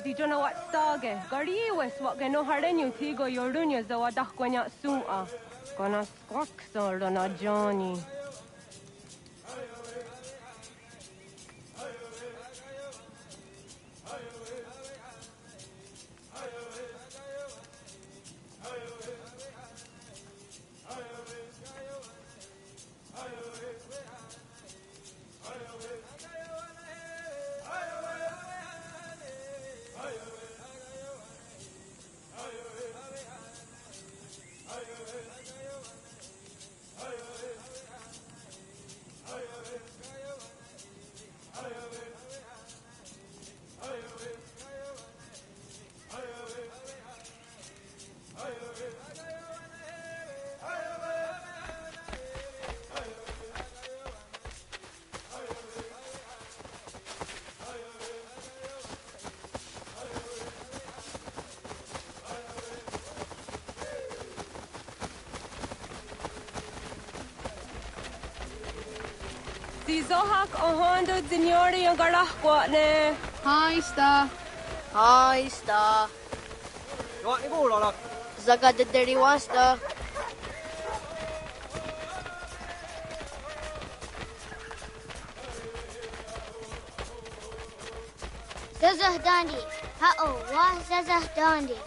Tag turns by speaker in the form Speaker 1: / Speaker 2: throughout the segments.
Speaker 1: di jona wat stage. Gari wes wat geno harenyu tigo yorunya zawadah kwanya sum'a. Gonna squawk so na Johnny. Si zohak o hondo dinyori ang garahkwa ne.
Speaker 2: Hi, Sta.
Speaker 3: Hi, Sta.
Speaker 4: What ni mo lolak?
Speaker 3: Zaga de deriwa, Sta.
Speaker 5: Zazah dandi. Ha'o, wah zazah dandi.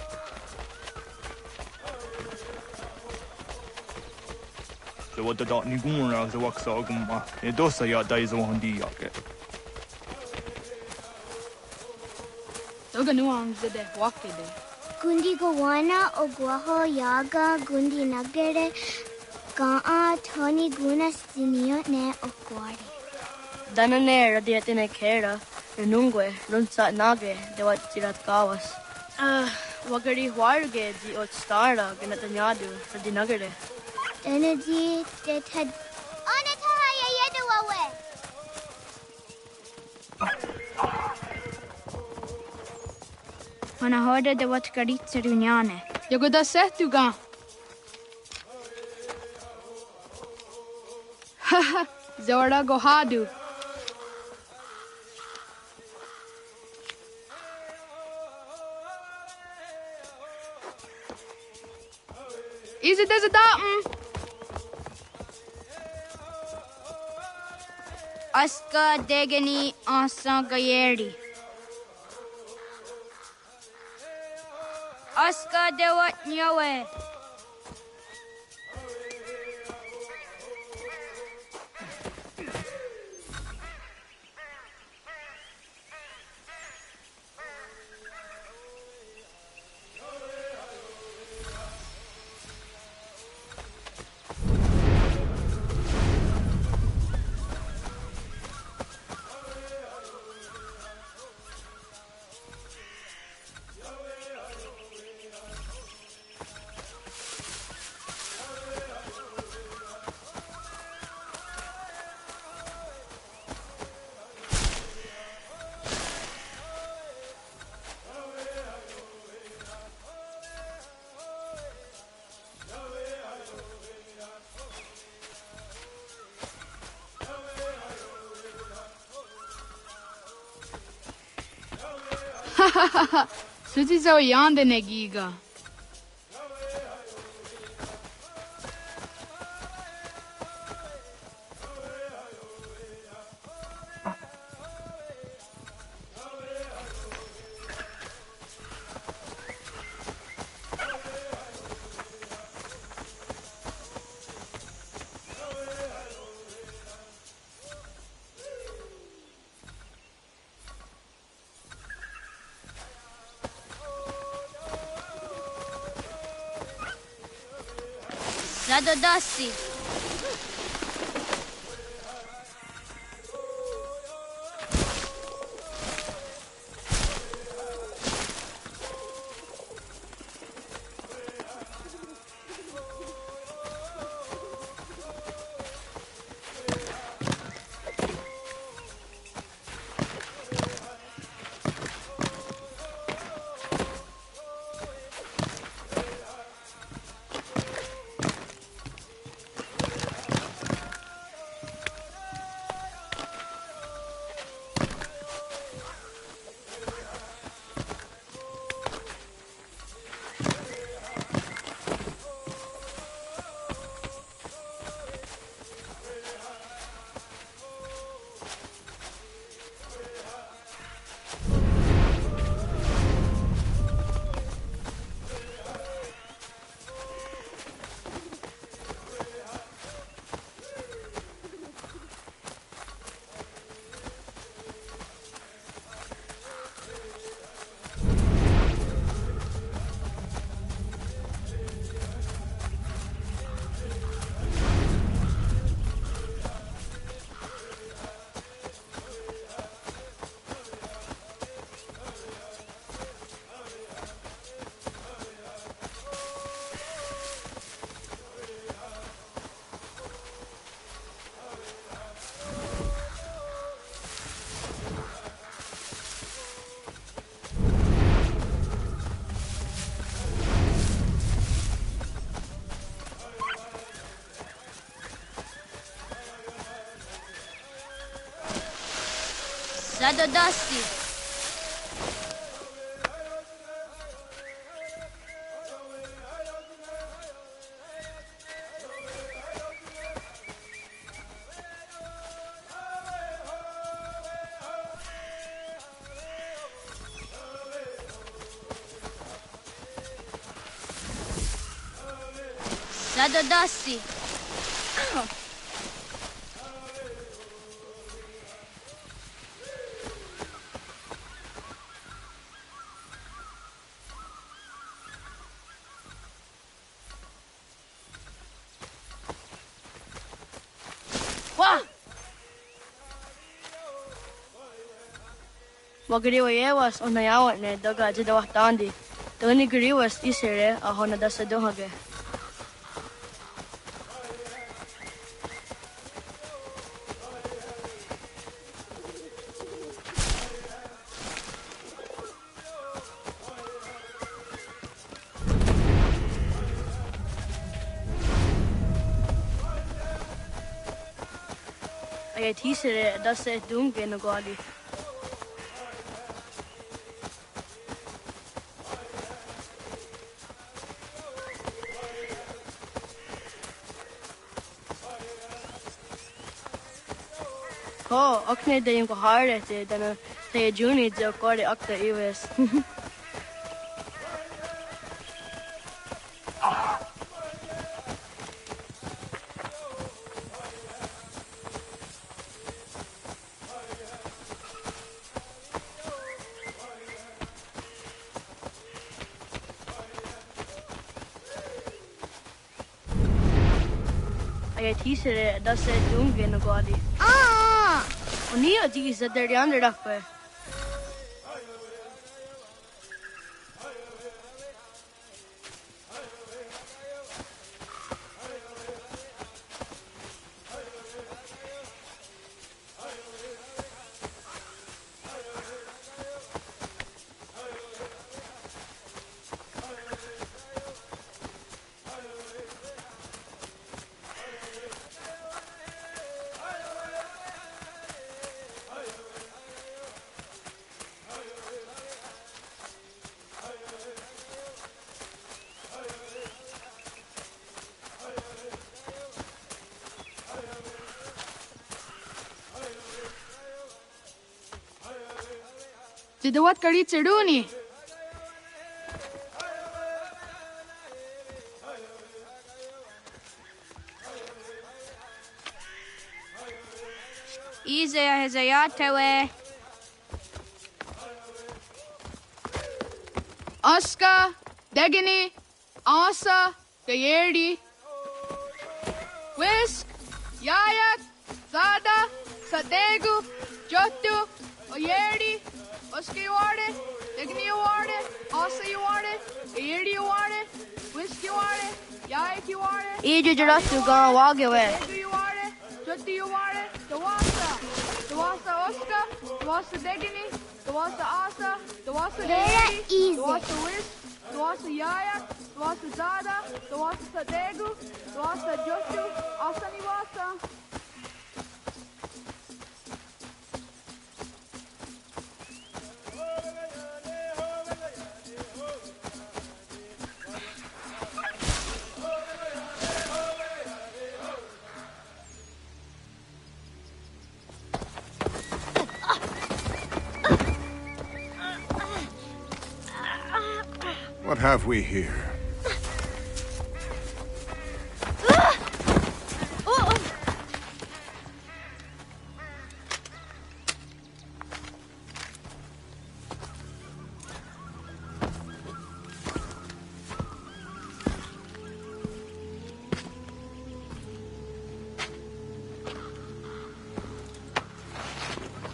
Speaker 6: Så var det då ni går så också gumma. Det då så jag där så hon dig jag.
Speaker 2: Doga nuang zede wakide.
Speaker 5: Gundi gowana o guaho yaga gundi nagere. Ga'a toni guna stinio ne o guari.
Speaker 3: Dana ne radiatine kera. Renungue, runsa nage, de wat tirat kawas. Wagari huarge di ot stara ganatanyadu sa dinagare.
Speaker 5: Energy that had. Onataha yeduawe.
Speaker 7: Mana hörde det var skaritser uniane.
Speaker 2: Jag går där sett du ga. Haha, Zora go hadu. Is it as a datum?
Speaker 7: Aska degani asa gayeri. Aska dewat nyawe.
Speaker 2: Suti zo yande negiga.
Speaker 7: Rado dasi. Zadodasti. Zadodasti.
Speaker 3: Wagariwas on nayawat ne daga jidawah tandi. Tony Gariwas isere a honada sa dohage. Ay tisere da se dunge no gadi. Oh, akne de yung kahare te dana te juni jo kore akta iwes. Ay tisere da se dunge no gadi. Nia ji sa der yan rakwe.
Speaker 2: Jidawat kari chiduni.
Speaker 7: Izaya hezayatewe.
Speaker 2: Aska, Degini, Asa, Gayerdi. Whisk, Yayak, Zada, Sadegu, Jotu, Oyerdi. Oski you want it, Digny you want it, Asa you want it, Gayerdi you want it, Whisk you want it, Yayak you want it.
Speaker 3: Iju jirastu gana wagewe.
Speaker 2: Sadegu you want it, Jotu you want it, Dawasa, Dawasa Oska, Dawasa Degini, Dawasa Asa, Dawasa Gayerdi, Dawasa Whisk, Dawasa Yayak, Dawasa Zada, Dawasa Sadegu, Dawasa Jotu, Asa Niwasa.
Speaker 8: What have we here?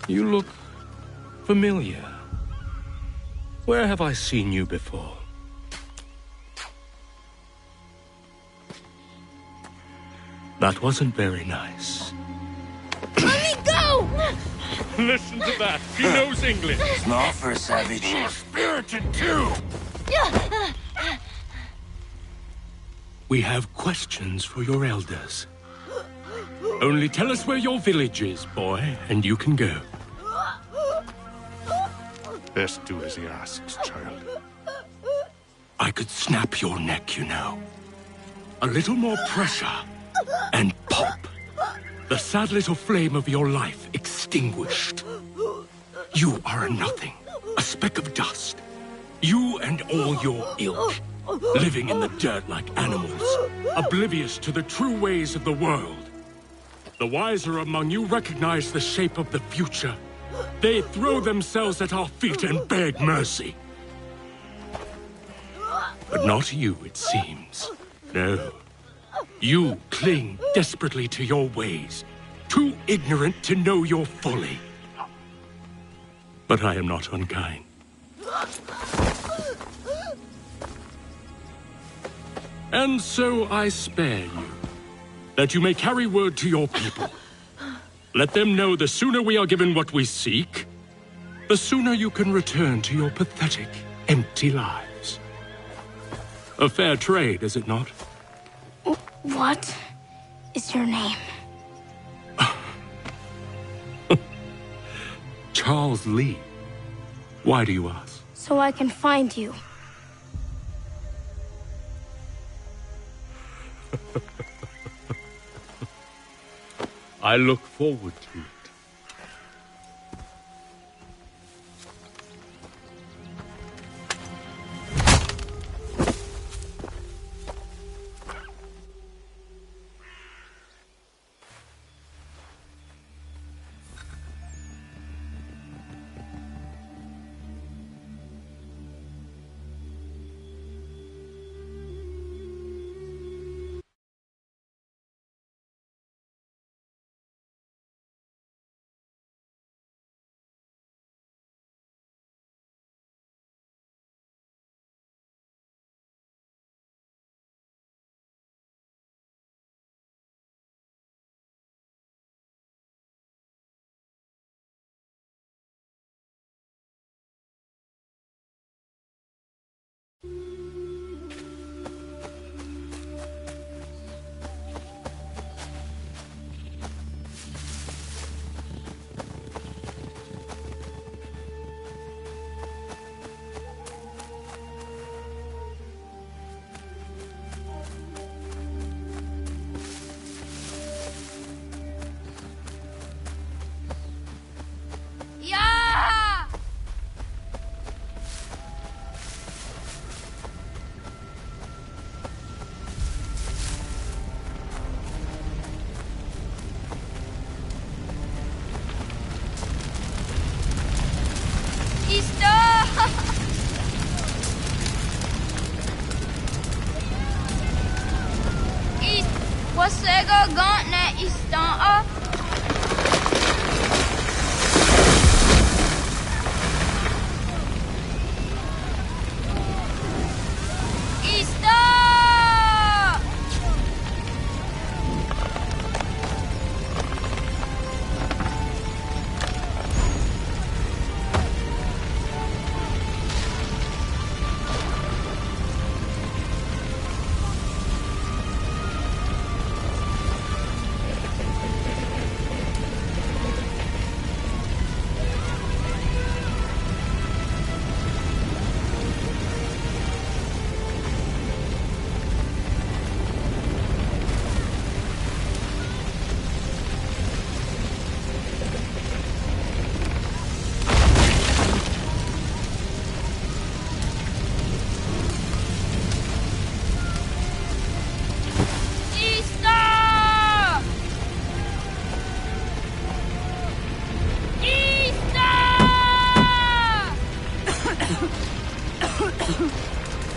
Speaker 9: You look familiar. Where have I seen you before? That wasn't very nice.
Speaker 7: Let me go!
Speaker 9: Listen to that. He knows English.
Speaker 10: Small for a savage.
Speaker 9: Spirited too. We have questions for your elders. Only tell us where your village is, boy, and you can go.
Speaker 8: Best do as he asks, child.
Speaker 9: I could snap your neck, you know. A little more pressure, and pop. The sad little flame of your life extinguished. You are a nothing, a speck of dust. You and all your ilk, living in the dirt like animals, oblivious to the true ways of the world. The wiser among you recognize the shape of the future. They throw themselves at our feet and beg mercy. But not you, it seems. No. You cling desperately to your ways, too ignorant to know your folly. But I am not unkind. And so I spare you, that you may carry word to your people. Let them know the sooner we are given what we seek, the sooner you can return to your pathetic, empty lives. A fair trade, is it not?
Speaker 5: What is your name?
Speaker 9: Charles Lee. Why do you ask?
Speaker 5: So I can find you.
Speaker 9: I look forward to it.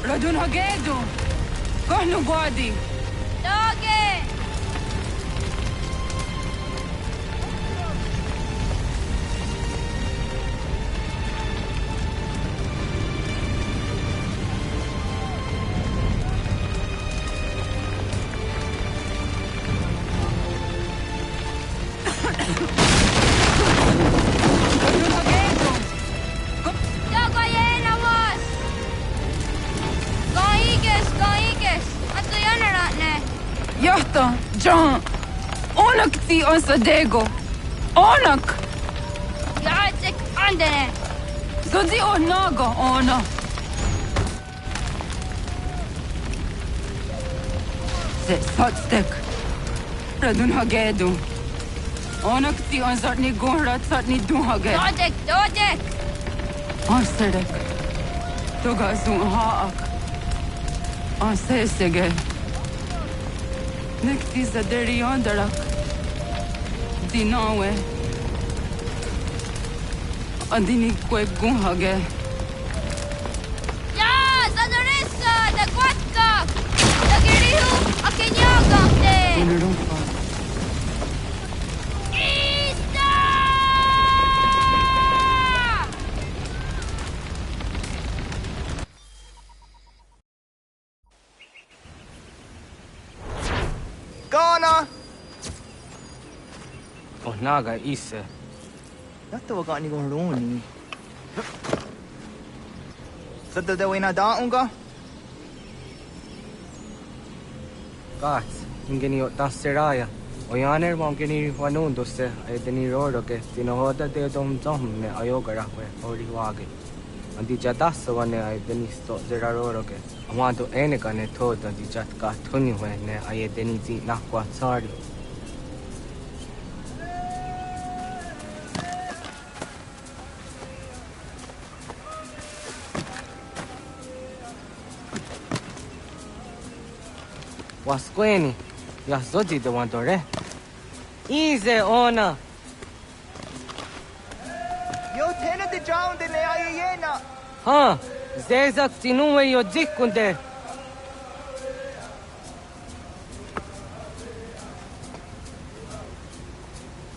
Speaker 1: Radun Hagedu! Kohnu Gwadi!
Speaker 7: Doge!
Speaker 1: Johto, John! Onak ti on Sadego! Onak!
Speaker 7: يعطيك عندنا
Speaker 1: Zodzi o naga ona. Zet satstek. Radun hagedu. Ona kti on zartni gonrat zartni dun hage.
Speaker 7: Dodek!
Speaker 1: Arsedek. Toga zun haak. Arsesege. Nekti zaderi ondarak. Dinawe. Andini kwe gun hage.
Speaker 7: Ya! Zadoressa! Da kwatka! Da girihu! Akenyagante!
Speaker 1: Dinarumpa.
Speaker 7: Ista!
Speaker 4: Gana!
Speaker 10: Oh, naga ise.
Speaker 4: Yatta wa gani go roni. Sadda de wena da unga?
Speaker 10: Gats, ingeni o taseraya. O yaner mongeni wanun dosse ay deni roro ke tinohoda de dom zom ne ayogara we ori wage. Andi jadas wane ay deni sto zera roro ke. Amado ene kane thoda di jat ka thuni we ne ay deni zi nakwa sari. Wasqueni, ya zodi de wandore. Easy ona.
Speaker 4: Yo tena de jaun de ne ayena.
Speaker 10: Ha, zezak tinuwe yo dikunde.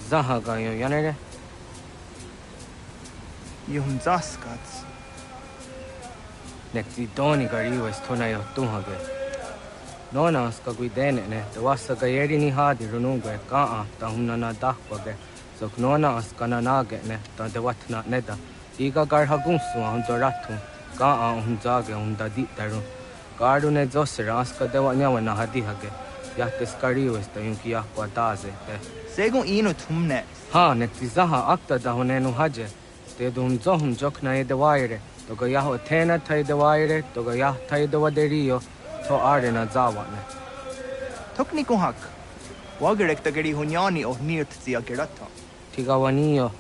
Speaker 10: Zahaga yo yanere.
Speaker 4: Yum zaskats.
Speaker 10: Nekti doni gari wes tona yo tumhage. Nona ska guidene ne, te wasa gayeri ni hadi runungwe kaa ta hunana dakwage. Sok nona askana nage ne, ta de watna neda. Iga garha gunsu hundo ratu, kaa hunzage hunda ditaru. Garu ne zosera aska dewa nyawa na hadi hage. Yahte skari wes ta yunki yakwa daze te.
Speaker 4: Segun ino tumne.
Speaker 10: Ha, nekti zaha akta da hunenu haje. Te dum zohum jokna e de waire. Toga yaho tena tai de waire, toga yah tai de waderio. To arena zawane.
Speaker 4: Tokni ko hak. Wagerek ta geri hunyani o nirt zia gerata.
Speaker 10: Tigawanio.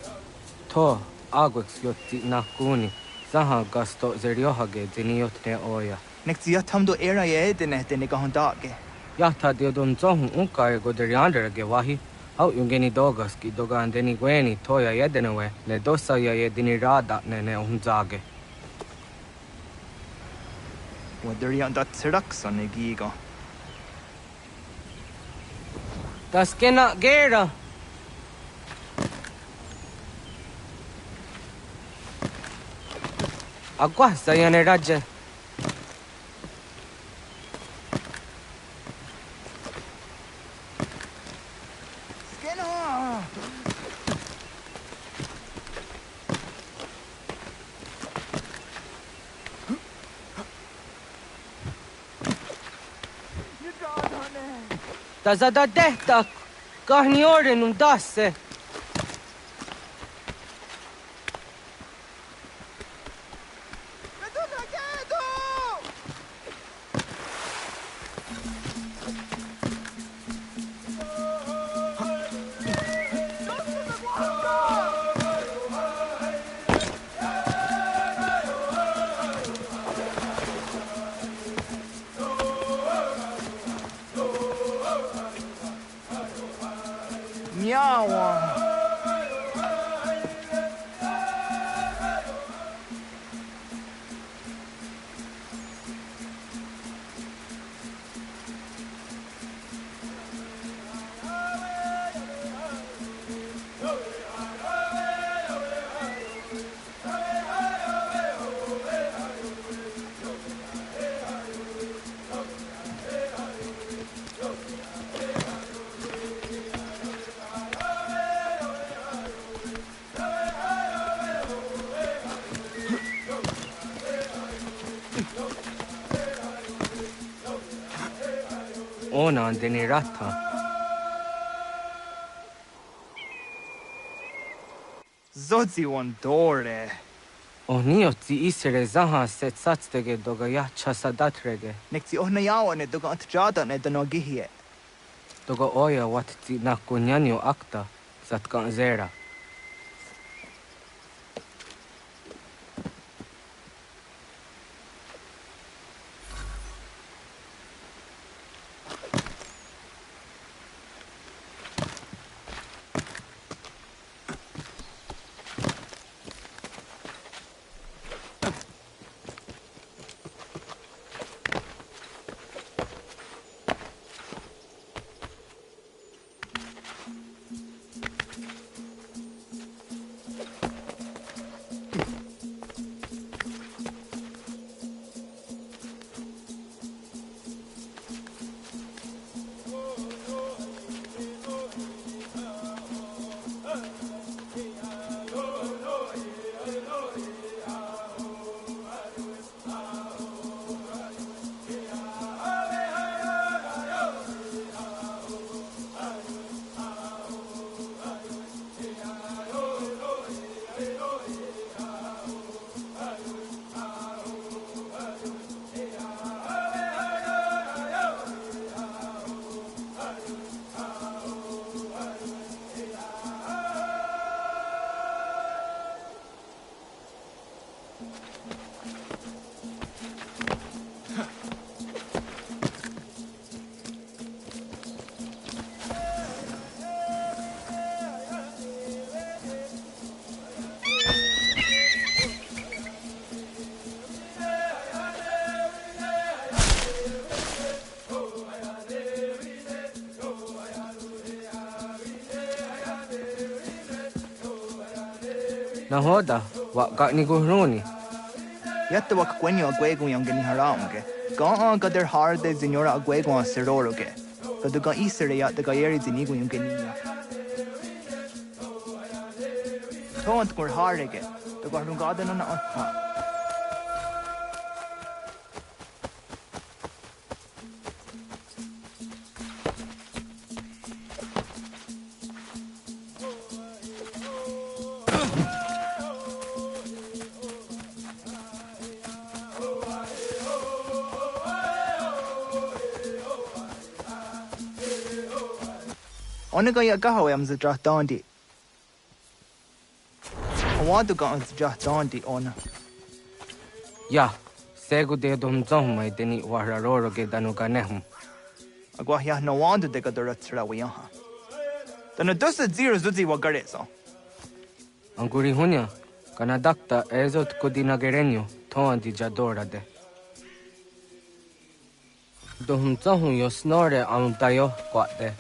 Speaker 10: To agwex yotti nakuni. Zaha gasto zeriohage ziniotne oya.
Speaker 4: Nek zia tamdo era ye de ne ka hondage.
Speaker 10: Yahta diodun zohum unka e goderianderage wahi. Hau yungeni dogas ki dogan deni gweni toya yedenewe. Ne dosa ya yedini rada ne unzage.
Speaker 4: Waderian dat seraksan e giga.
Speaker 10: Das kena gera. Agua sayane raje.
Speaker 4: Skena!
Speaker 10: Da zada dehta kahni ore nun dasse.
Speaker 4: Miawa.
Speaker 10: Ona andeni rata.
Speaker 4: Zodzi one dore.
Speaker 10: Onio ti isere zaha set satstege doga ya chasadatrege.
Speaker 4: Nek ti ohna yawa ne doga antjada ne dano gihie.
Speaker 10: Doga oya wat ti nakunyanyo akta zatkan zera. Nahoda, wa gani guruni.
Speaker 4: Yatta wak kwenyo agwego yang gani haramge. Ga ga der har de signora agwego a seroroge. Ga du ga isere ya de ga yeri zinigo yang gani ya. Tont gur harege. De ga runga de na atta. Onega ya gaho am za dandi. Awadu ga za dandi ona.
Speaker 10: Ya, segu de dom zomai deni wararoro ge danuga nehum.
Speaker 4: Agwa ya no wandu de ga dora tsra wiyaha. Dana dosa zero zuzi wa garezo.
Speaker 10: Anguri hunya, kana dakta ezot kodina gerenyo, toan di jadora de. Dohum zohum yo snore am dayo kwate.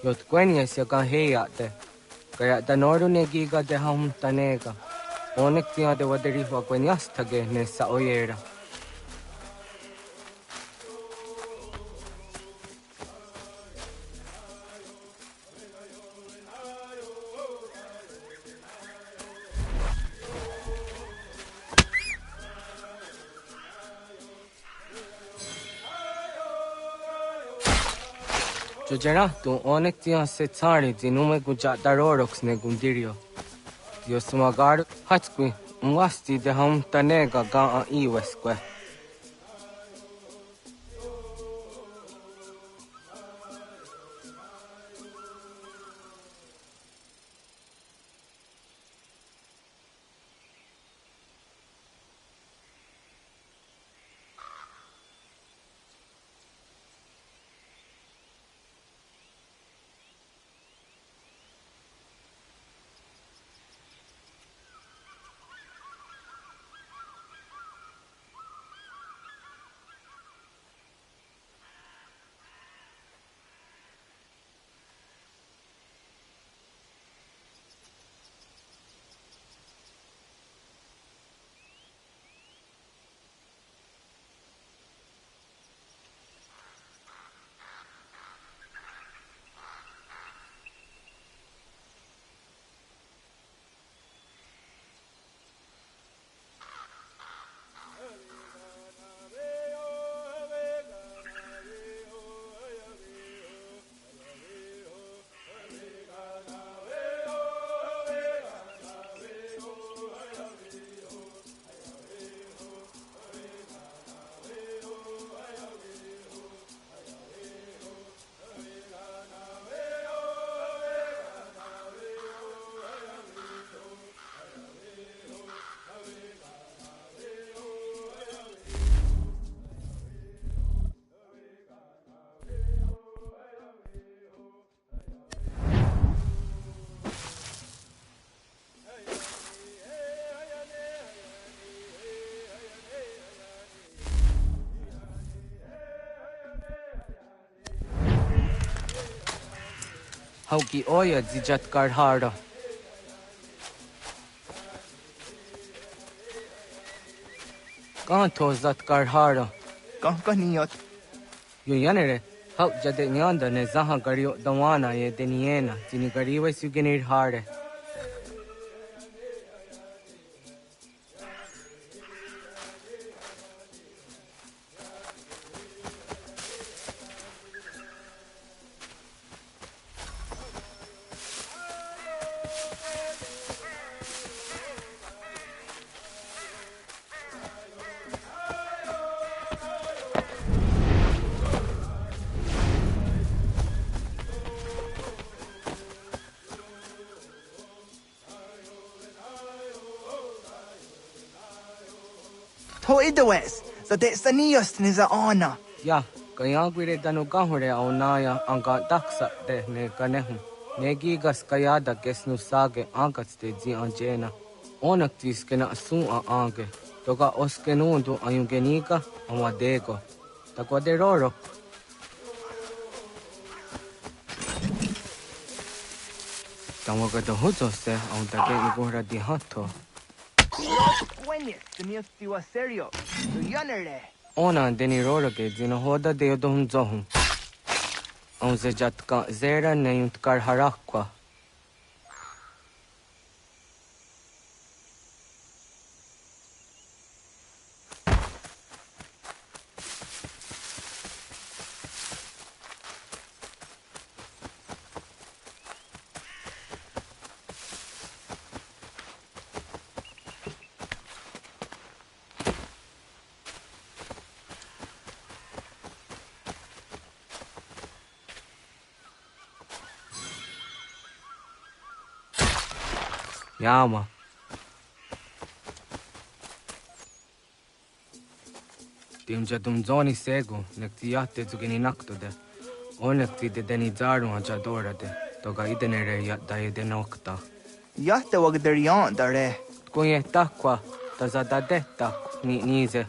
Speaker 10: Yot kwenya siya ka heyate. Kaya danoru ne giga de ham tanega. Onek tiya de waderi wa kwenyas tage ne sa oyera. Jojera tu onek tiya se tsari zinume guja darorox ne gundirio. Yo sumagar hatskwi mwasti de ham tanega ga a iweskwe. Hauki oya zijat karhara. Kanto zat karhara.
Speaker 4: Kankaniot.
Speaker 10: Yo yanere. Hau jade nyanda ne zaha gario dawana ye deniena. Zini gariwe sugenir hare.
Speaker 4: To idawes. So de sanios niza ana.
Speaker 10: Ya, kaya gwire danu gahure au naya anga daksa de ne ganehu. Negigas kayada gesnu sage angats de zi anjena. Onaktis kena asun a ange. Toga oskenundu ayungenika amadego. Takwa de roro. Tawaga da huzo se au dage igora di hato.
Speaker 4: Gwenye, sanios tiwa serio. So yanere.
Speaker 10: Ona deni roro ke zina hoda de yodohun zohun. Au ze jatka zera ne yuntkar harakwa. Yama. Tim jadum zoni sego, nekti yatte zugini naktode. O nekti de deni zaru ajadora de. Toga idenere yatta ide nokta.
Speaker 4: Yatte wagder yan dare.
Speaker 10: Kunye takwa, tazada detta ni nize.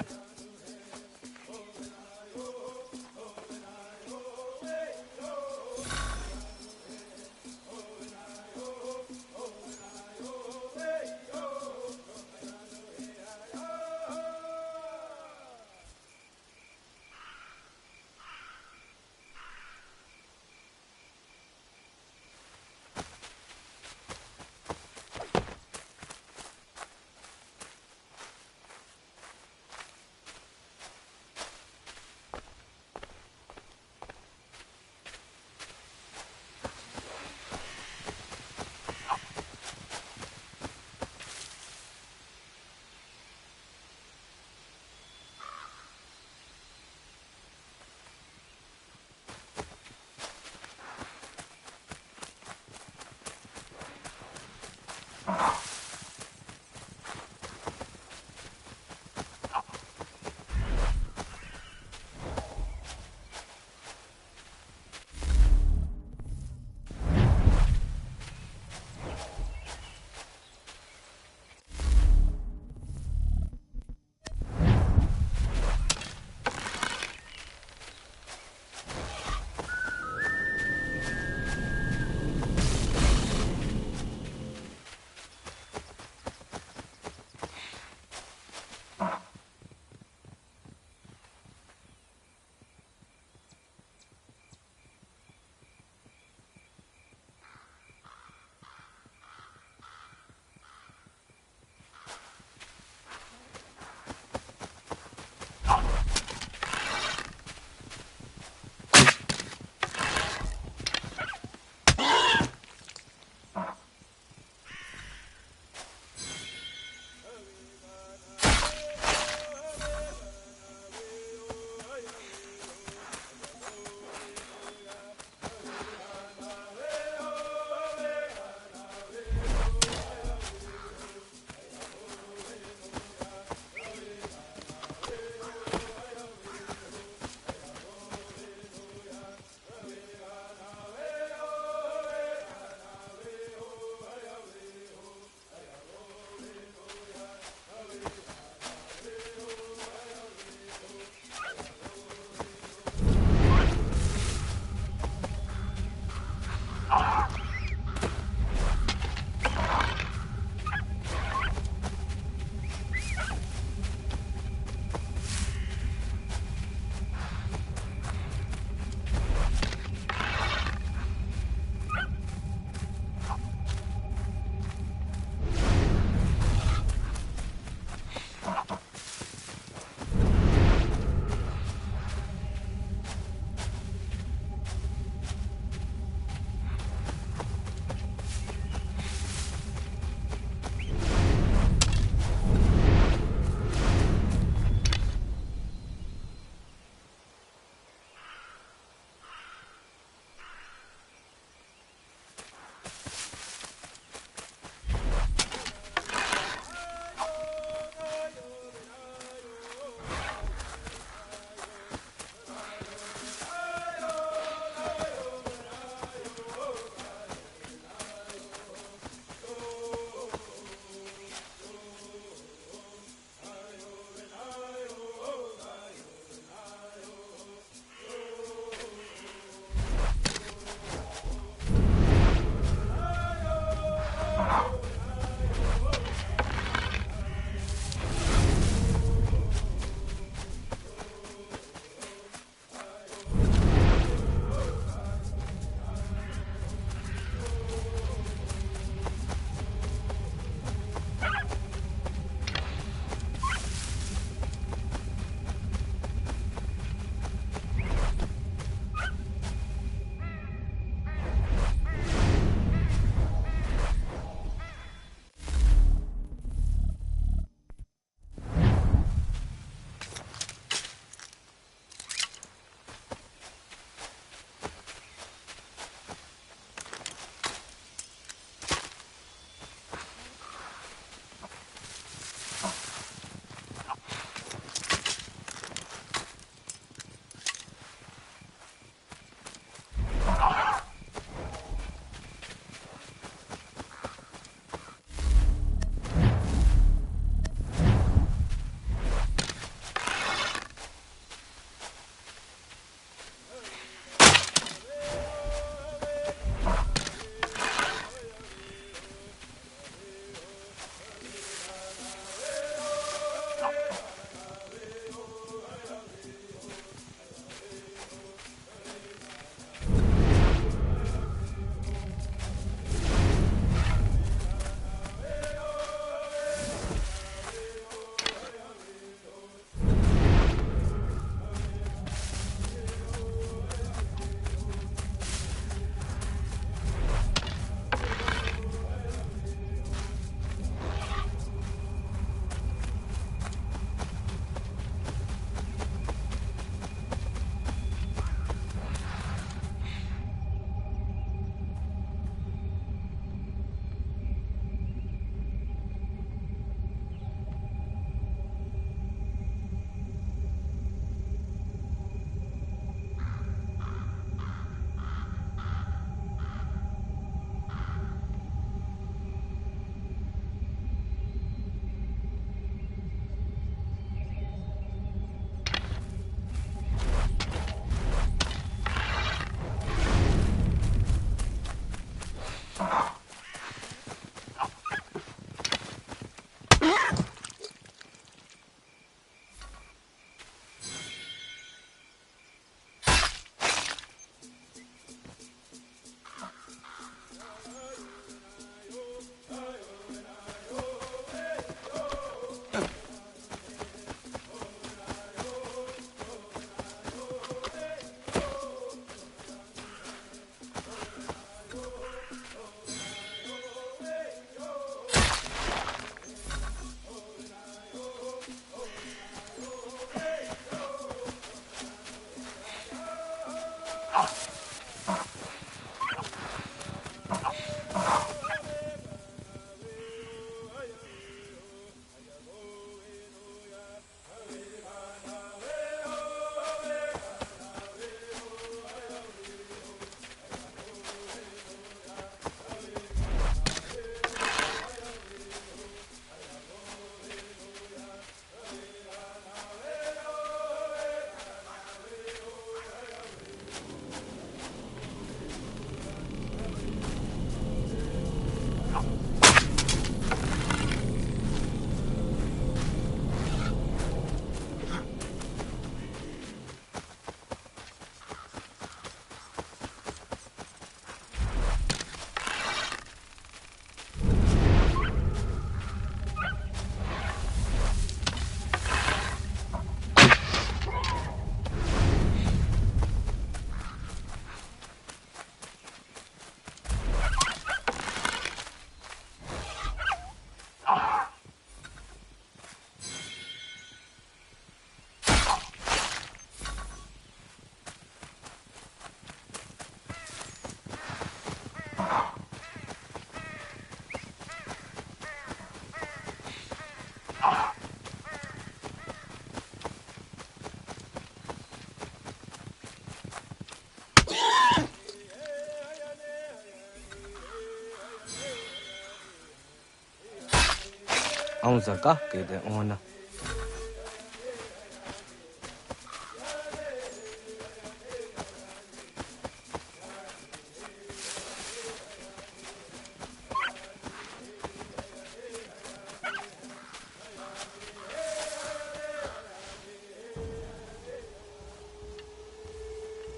Speaker 10: Aunza gake de ona.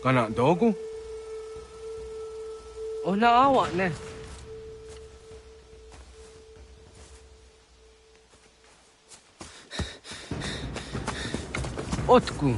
Speaker 10: Kana dogu? Ona awa ne. Otku.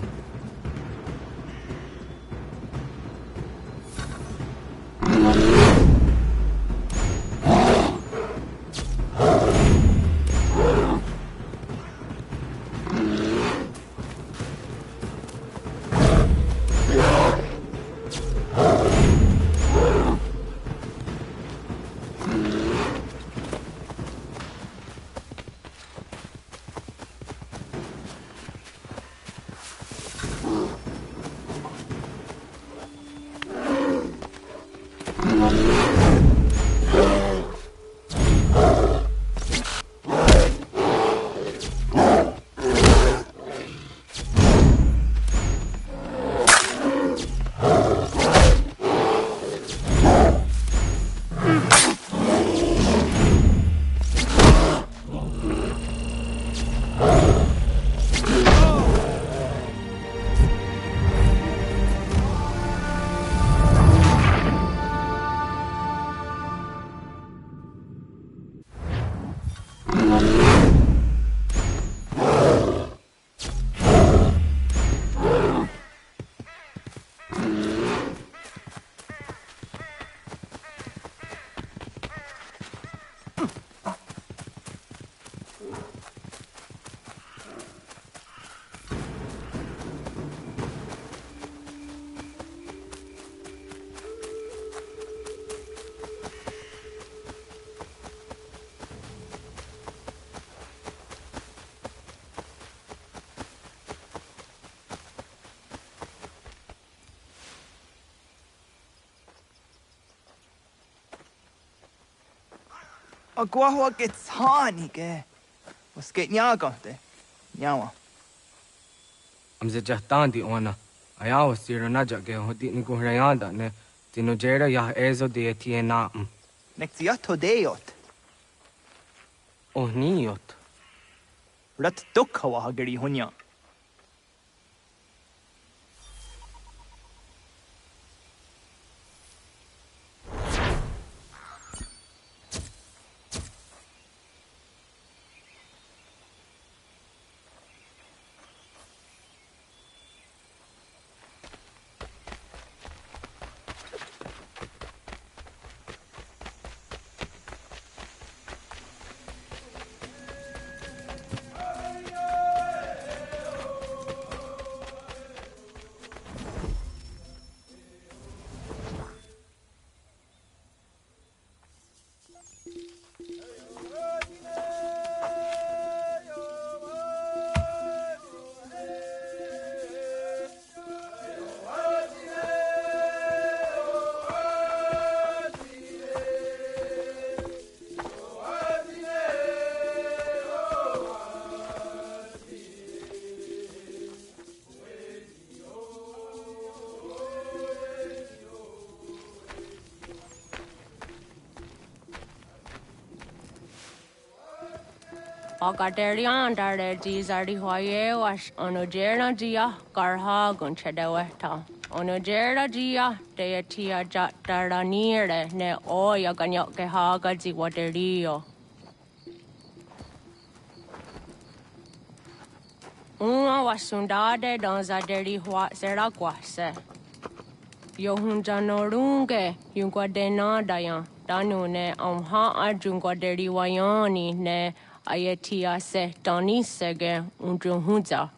Speaker 4: Agua gets honey, ge. Was get nyaga de. Nyawa.
Speaker 10: Amze jahtandi ona. Ayawa sira najage hodi ni guhrayanda ne. Tino jera ya ezo de tiena.
Speaker 4: Nexiato deot.
Speaker 10: Oh niot.
Speaker 4: Rat dukhawa hagari hunya.
Speaker 1: Agaderian dare dizardi hoye was onogera dia garha gunchedeweta. Onogera dia deatia jatardanire ne oya ganyoke haga ziwaderio. Uma wasundade donzaderi hua seraguase. Yohunjanorunge yungwadena dayan. Danu ne amha ajungwaderi wayani ne Ayatia se Dani sege unjunhuza.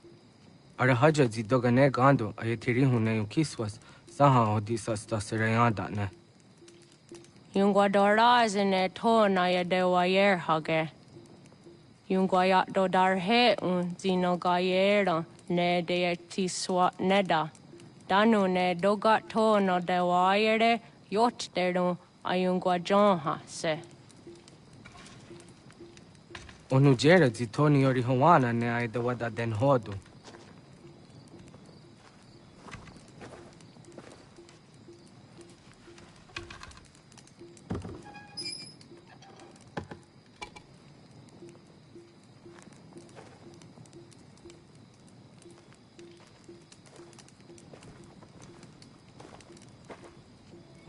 Speaker 10: Arahaja zidogane gando ayatiri hune yukiswas saha odisa stasirayanda ne.
Speaker 1: Yungwadora zine to na yadewayer hage. Yungwayat dodar he zinogayera ne deetiswa neda. Danu ne dogat to no dewayere yot deru ayungwajonha se.
Speaker 10: Onugera zitoni yori Hawana ne I the wada den hodu.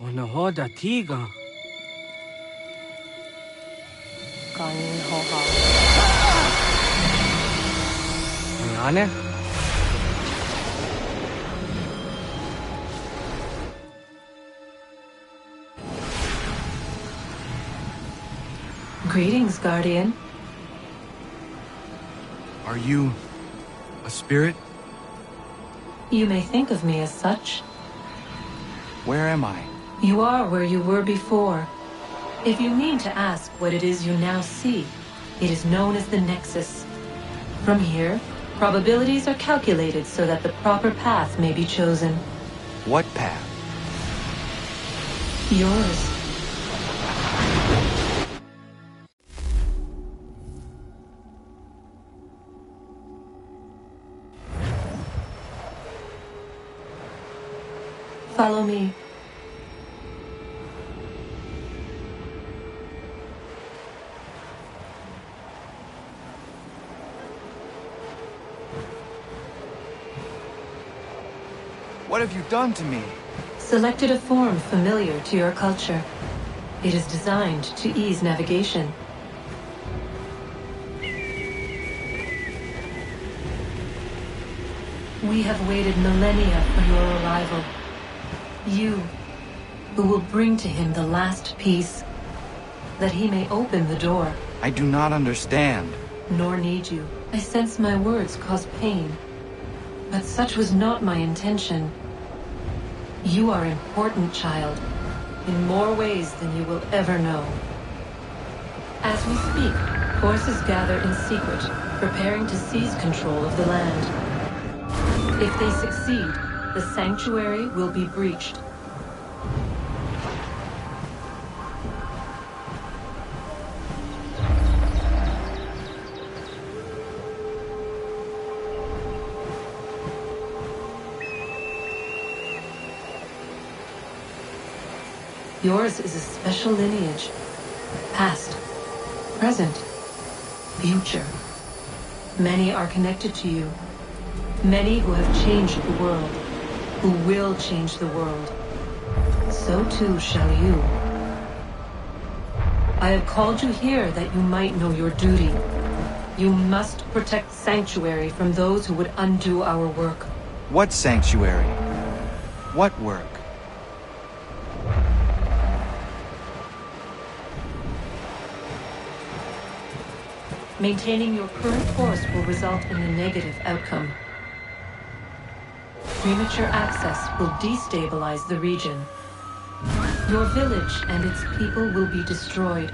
Speaker 10: Ona hoda tiga.
Speaker 1: Kanin hoha.
Speaker 10: Ane?
Speaker 11: Greetings, Guardian.
Speaker 12: Are you a spirit?
Speaker 11: You may think of me as such.
Speaker 12: Where am I?
Speaker 11: You are where you were before. If you mean to ask what it is you now see, it is known as the Nexus. From here, probabilities are calculated so that the proper path may be chosen.
Speaker 12: What path?
Speaker 11: Yours. Follow me.
Speaker 12: What have you done to me?
Speaker 11: Selected a form familiar to your culture. It is designed to ease navigation. We have waited millennia for your arrival. You, who will bring to him the last piece, that he may open the door.
Speaker 12: I do not understand.
Speaker 11: Nor need you. I sense my words cause pain. But such was not my intention. You are important, child, in more ways than you will ever know. As we speak, forces gather in secret, preparing to seize control of the land. If they succeed, the sanctuary will be breached. Yours is a special lineage. Past, present, future. Many are connected to you. Many who have changed the world, who will change the world. So too shall you. I have called you here that you might know your duty. You must protect Sanctuary from those who would undo our work.
Speaker 12: What sanctuary? What work?
Speaker 11: Maintaining your current course will result in a negative outcome. Premature access will destabilize the region. Your village and its people will be destroyed.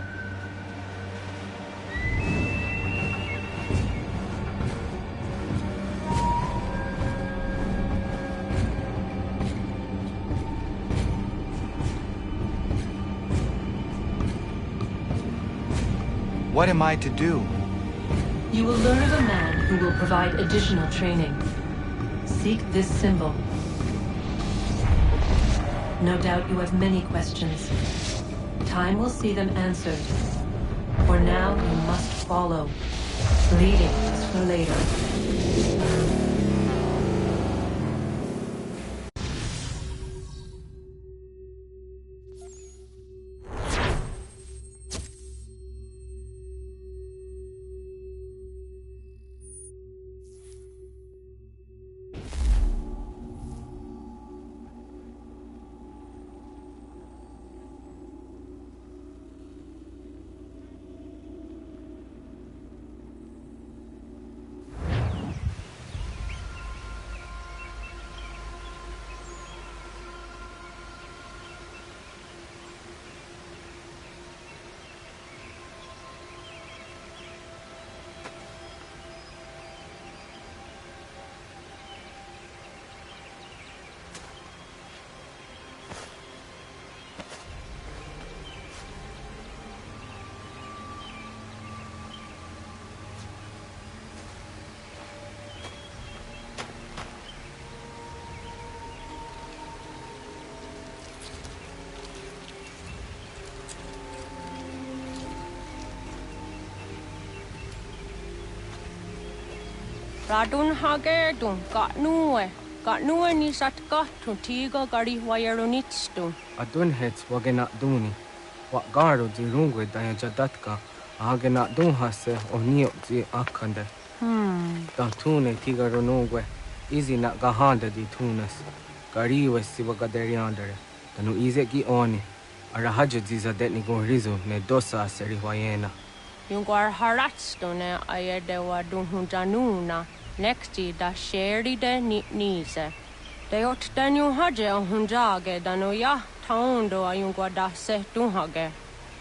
Speaker 12: What am I to do?
Speaker 11: You will learn of a man who will provide additional training. Seek this symbol. No doubt you have many questions. Time will see them answered. For now, you must follow. Leading is for later.
Speaker 1: Radun hagerdun, got nuwe ni satka to tigo gari wayarunitstu.
Speaker 10: Adun hets wagena duni. What garo di rungwe daya jadatka. Agena dun hase o niyo di akande. Tune tiga runungwe. Easy na gahanda di tunas. Gariwe siwa gaderiandere. Tanu ize gi oni. Arahaja ziza detni gon rizo ne dosa aseri wayena.
Speaker 1: Yungwar haratstone ayedewa dunhunjanuna. Nexti da sheri de nise. De ot danyu haje a hunjage danu ya taundo a yungwa da se dunhage.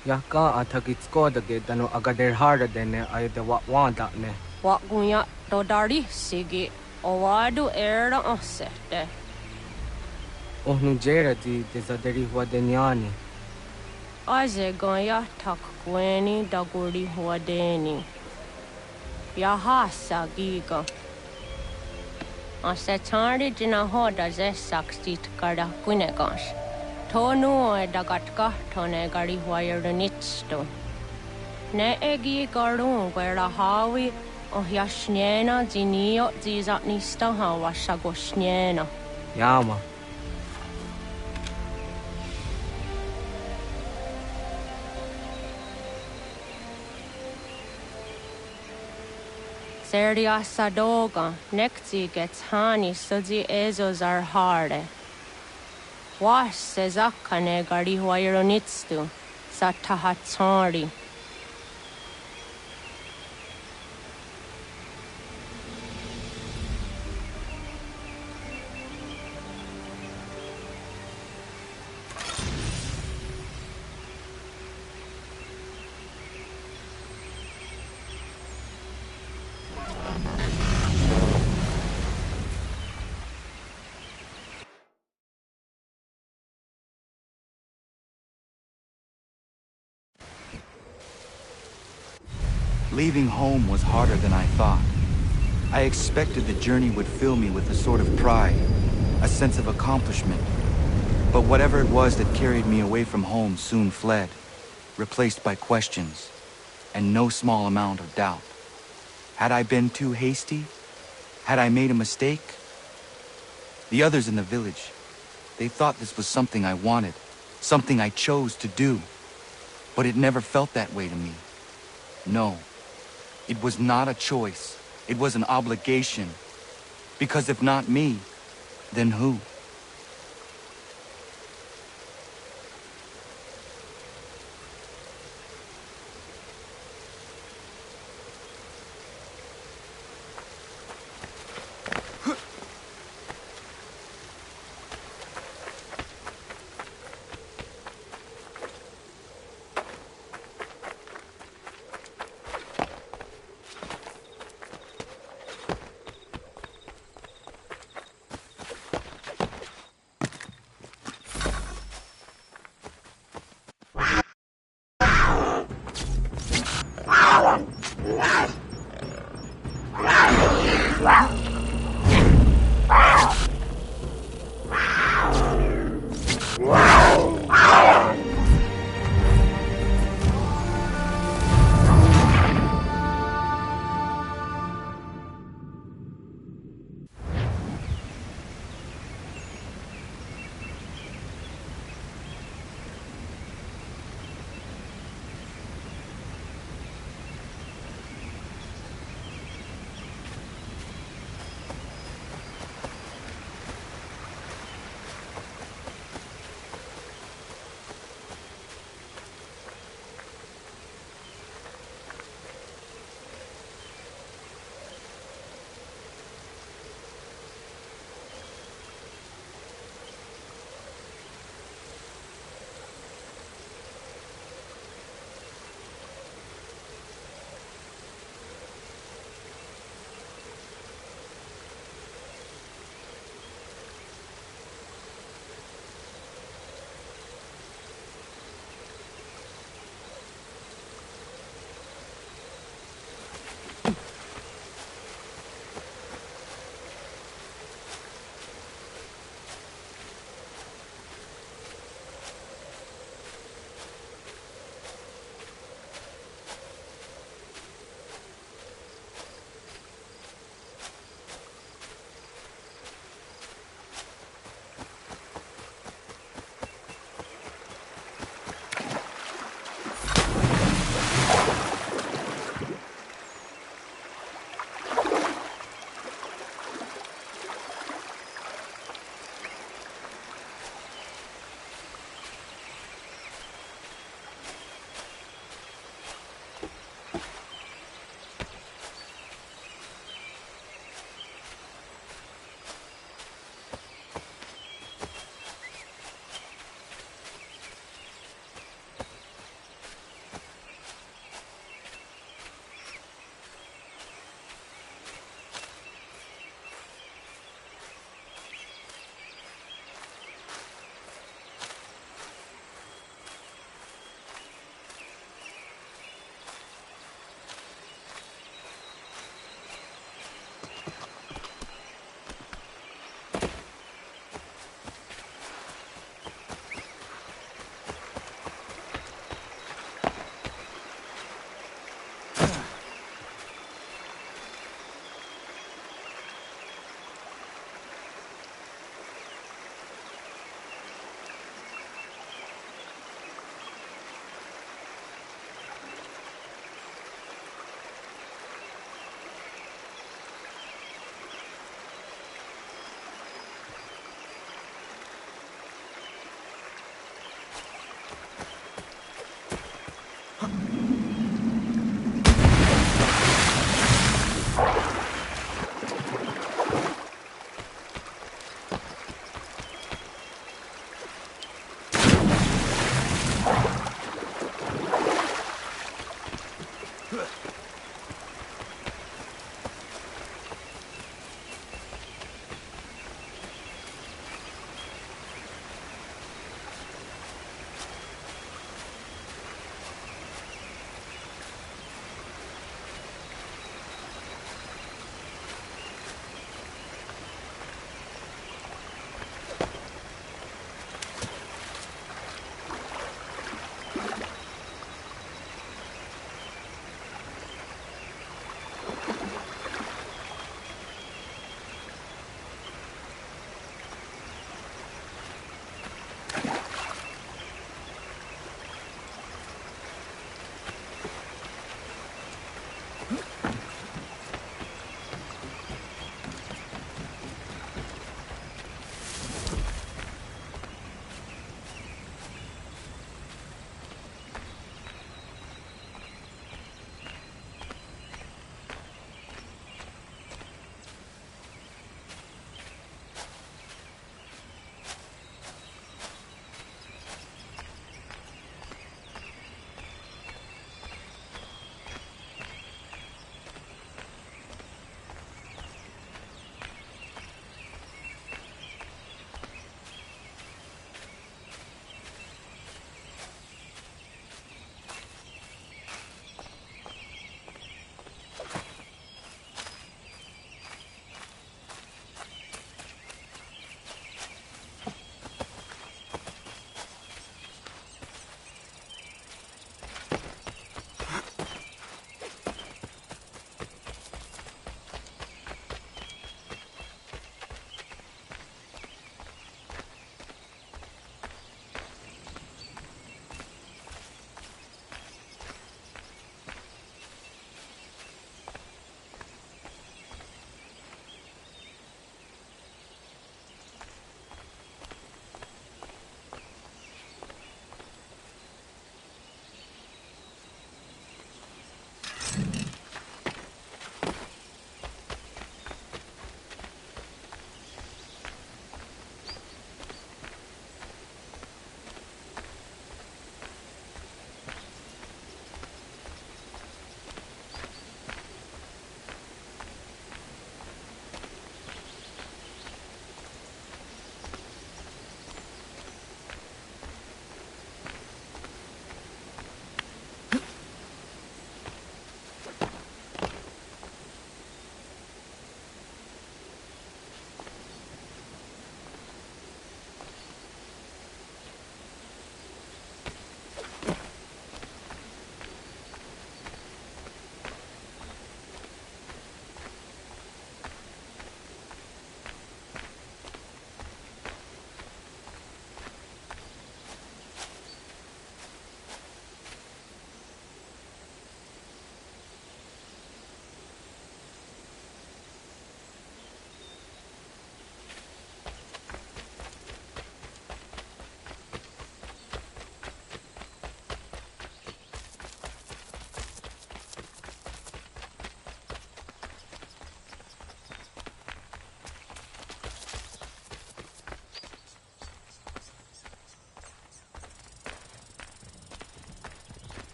Speaker 10: Ya ka atakitskoda danu agader harda dene ayedewa wanda ne.
Speaker 1: Wat gunya do dari sigi o wadu era osete.
Speaker 10: Ohnu jera di desaderi wadenyani.
Speaker 1: Aze gonya tak gweni da guri wadeni. Ya hasa giga. Ase tari jina hoda ze sakstit kada kunegas. Tonu e dagatka tone gari wayarunitsto. Ne egi garun gwera hawi o yashnena zinio zizatnista hawa shagoshnena.
Speaker 10: Yama.
Speaker 1: Serdia sadoga, nekzi gets hani suzi ezos are harde. Was sezakane gari wayronitstu, satahatsari.
Speaker 12: Leaving home was harder than I thought. I expected the journey would fill me with a sort of pride, a sense of accomplishment. But whatever it was that carried me away from home soon fled, replaced by questions, and no small amount of doubt. Had I been too hasty? Had I made a mistake? The others in the village, they thought this was something I wanted, something I chose to do. But it never felt that way to me. No. It was not a choice. It was an obligation. Because if not me, then who?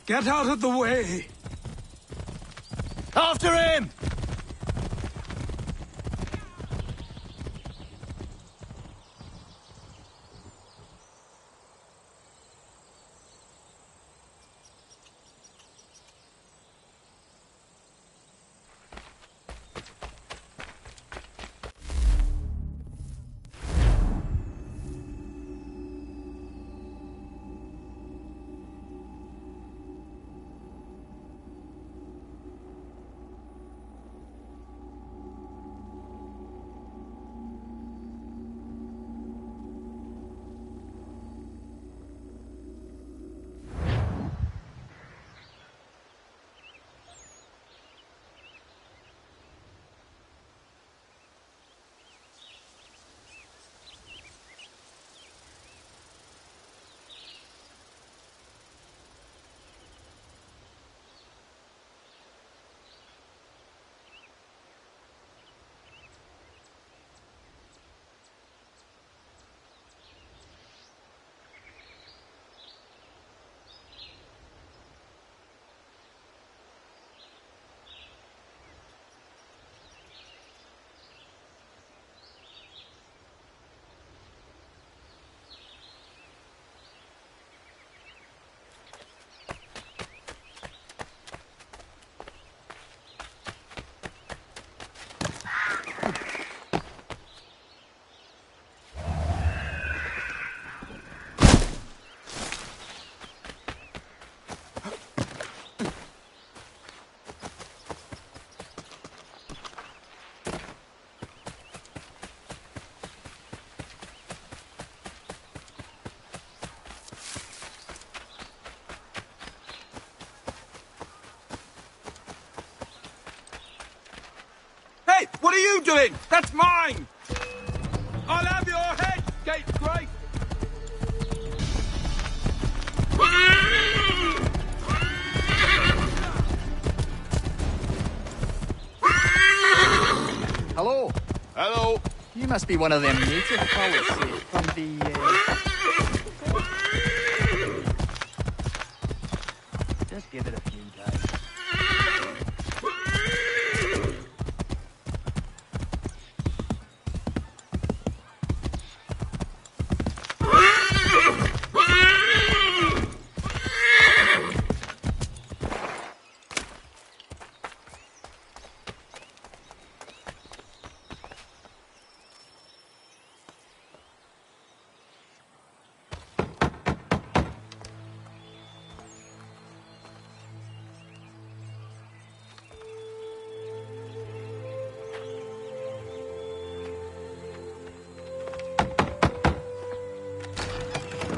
Speaker 13: Get out of the way!
Speaker 6: After him!
Speaker 13: What are you doing? That's mine! I'll have your head, Scapegrace!
Speaker 4: Hello.
Speaker 13: Hello.
Speaker 4: You must be one of them native fellas from the, Just give it a few, guys.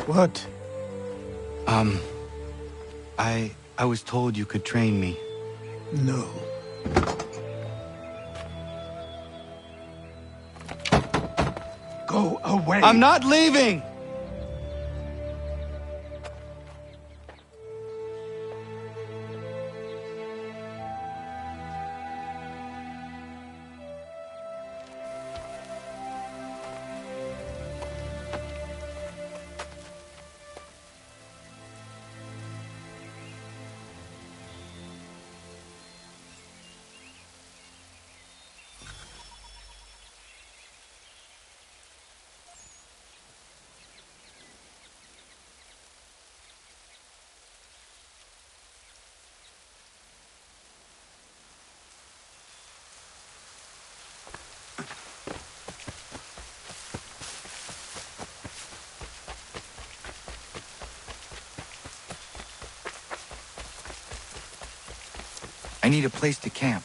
Speaker 6: What?
Speaker 12: I was told you could train me.
Speaker 6: No. Go away.
Speaker 12: I'm not leaving! I need a place to camp.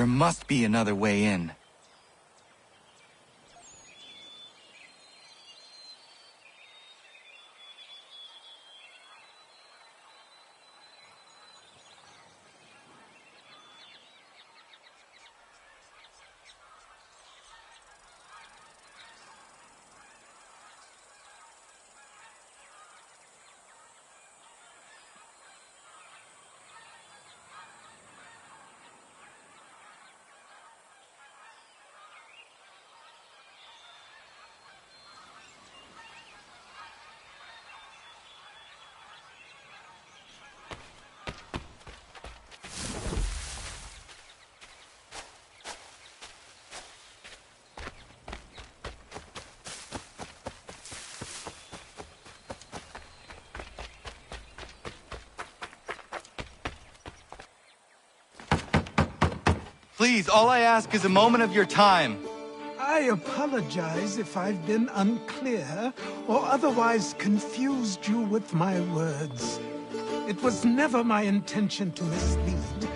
Speaker 12: There must be another way in. Please, all I ask is a moment of your time.
Speaker 14: I apologize if I've been unclear or otherwise confused you with my words. It was never my intention to mislead,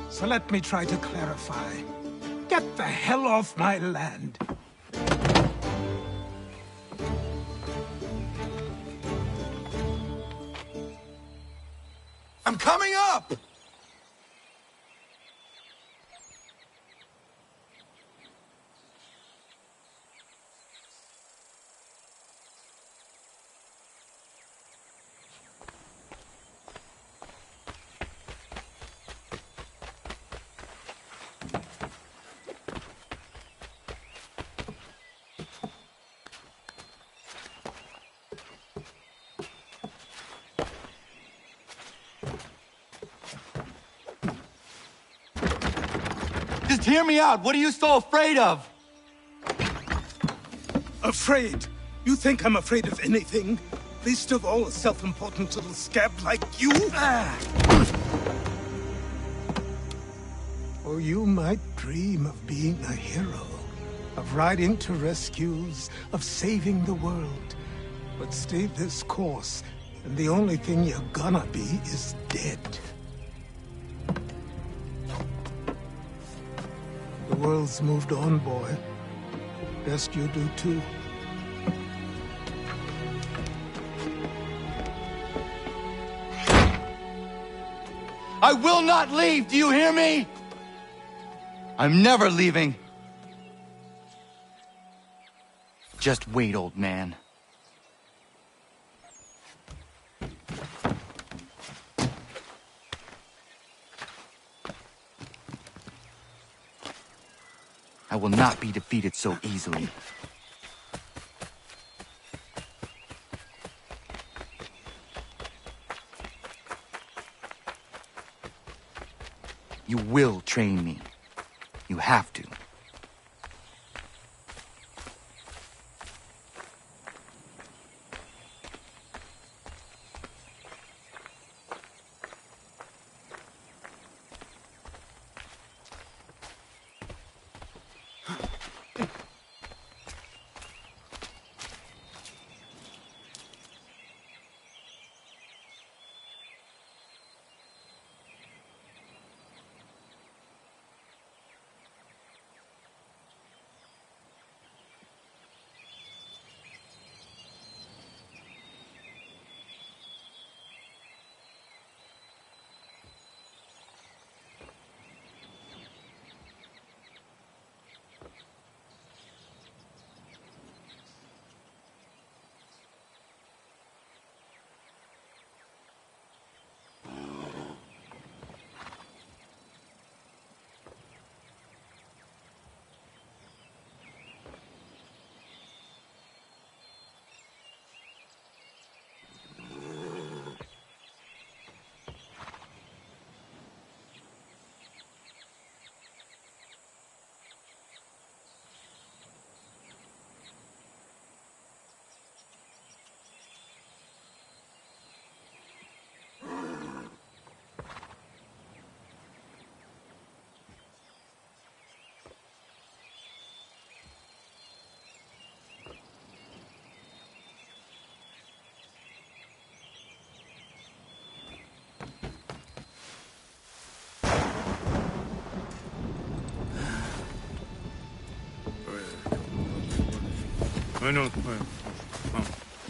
Speaker 14: so let me try to clarify. Get the hell off my land.
Speaker 13: I'm coming up!
Speaker 12: Just hear me out. What are you so afraid of?
Speaker 14: Afraid? You think I'm afraid of anything? Least of all a self-important little scab like you? Or you might dream of being a hero, of riding to rescues, of saving the world. But stay this course, and the only thing you're gonna be is dead. The world's moved on, boy. Best you do too.
Speaker 12: I will not leave, do you hear me? I'm never leaving. Just wait, old man. I will not be defeated so easily. You will train me. You have to.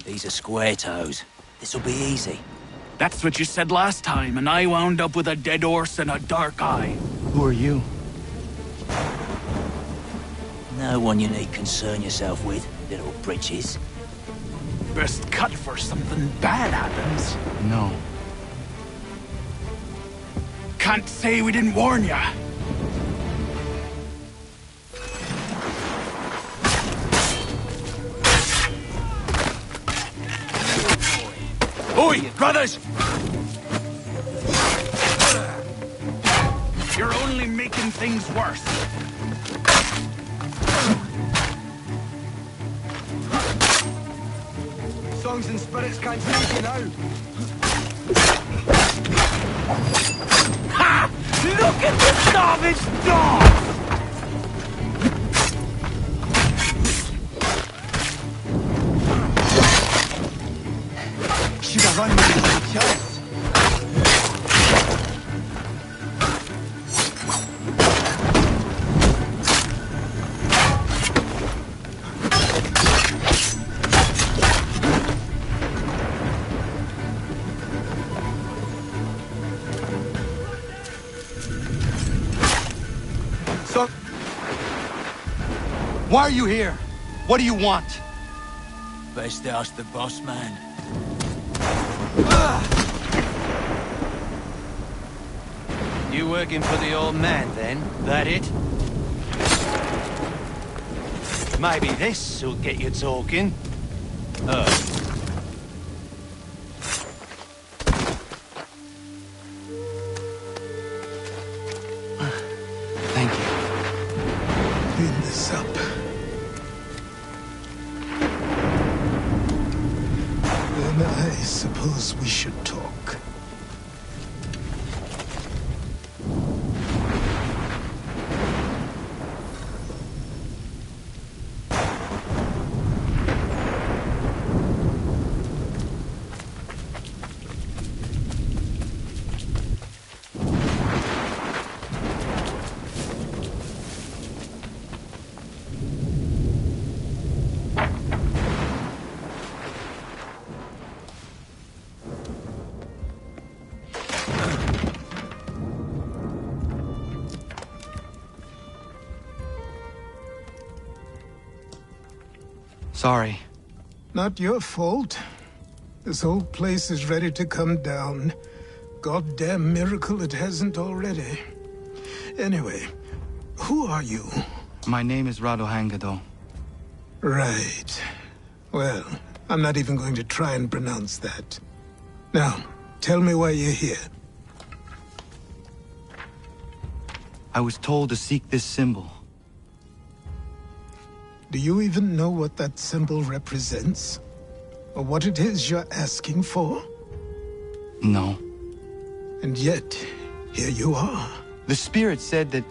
Speaker 15: These are square toes. This'll be easy.
Speaker 16: That's what you said last time, and I wound up with a dead horse and a dark eye.
Speaker 4: Who are you?
Speaker 15: No one you need concern yourself with, little britches.
Speaker 16: Best cut for something bad happens.
Speaker 4: No.
Speaker 16: Can't say we didn't warn ya. Oi, brothers! You're only making things worse.
Speaker 13: Songs and spirits can't save you now.
Speaker 16: Ha! Look at the savage dog!
Speaker 13: Should have run with his chance.
Speaker 12: So, why are you here? What do you want?
Speaker 15: Best ask the boss man.
Speaker 12: You working for the old man, then? That it? Maybe this'll get you talking. Thank you.
Speaker 14: Clean this up. Then I suppose we should talk.
Speaker 12: Sorry.
Speaker 14: Not your fault. This whole place is ready to come down. Goddamn miracle it hasn't already. Anyway, who are you?
Speaker 12: My name is Rado Hangado.
Speaker 14: Right. Well, I'm not even going to try and pronounce that. Now, tell me why you're here.
Speaker 12: I was told to seek this symbol.
Speaker 14: Do you even know what that symbol represents? Or what it is you're asking for?
Speaker 12: No.
Speaker 14: And yet, here you are.
Speaker 12: The spirit said that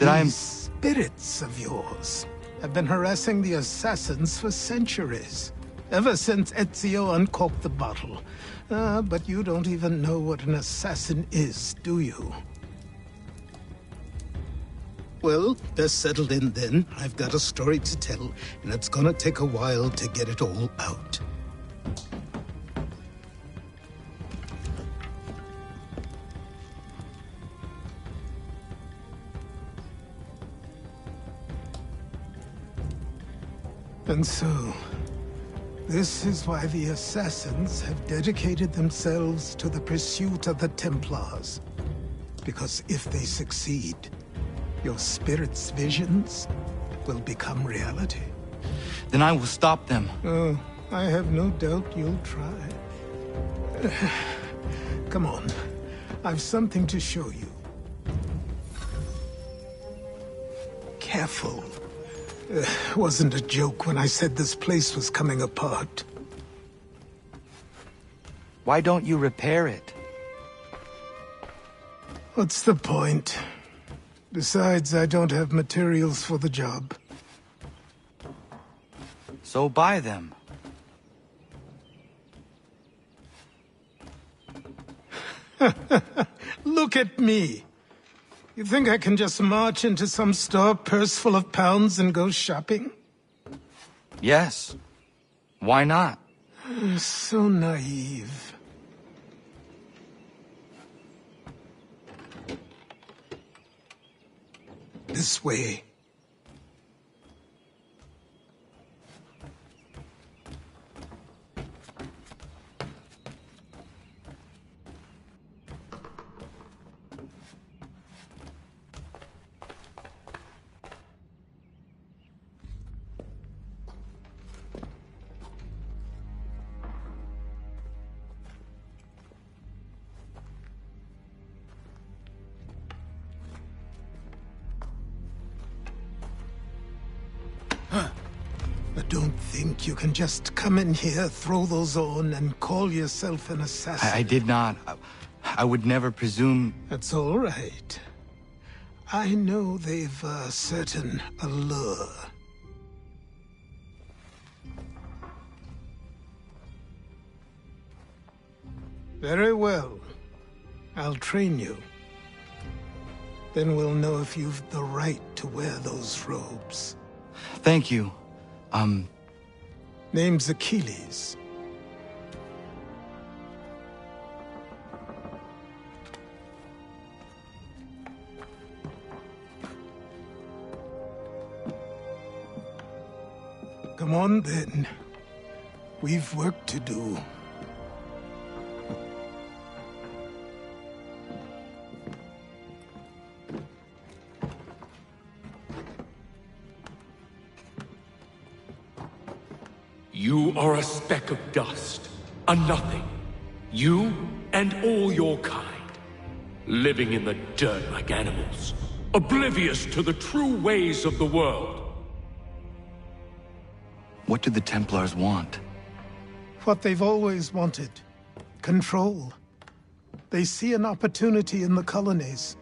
Speaker 12: I am...
Speaker 14: These spirits of yours have been harassing the assassins for centuries. Ever since Ezio uncorked the bottle. But you don't even know what an assassin is, do you? Well, that's settled in then. I've got a story to tell, and it's gonna take a while to get it all out. And so, this is why the Assassins have dedicated themselves to the pursuit of the Templars. Because if they succeed, your spirit's visions will become reality.
Speaker 12: Then I will stop them.
Speaker 14: Oh, I have no doubt you'll try. Come on. I've something to show you. Careful. Wasn't a joke when I said this place was coming apart.
Speaker 12: Why don't you repair it?
Speaker 14: What's the point? Besides, I don't have materials for the job.
Speaker 12: So buy them.
Speaker 14: Look at me. You think I can just march into some store, purse full of pounds, and go shopping?
Speaker 12: Yes. Why not?
Speaker 14: So naive. This way. I don't think you can just come in here, throw those on, and call yourself an assassin.
Speaker 12: I did not. I would never presume...
Speaker 14: That's all right. I know they've a certain allure. Very well. I'll train you. Then we'll know if you've the right to wear those robes.
Speaker 12: Thank you.
Speaker 14: Name's Achilles. Come on, then. We've work to do.
Speaker 9: You are a speck of dust, a nothing. You and all your kind, living in the dirt like animals, oblivious to the true ways of the world.
Speaker 12: What do the Templars want?
Speaker 14: What they've always wanted. Control. They see an opportunity in the colonies.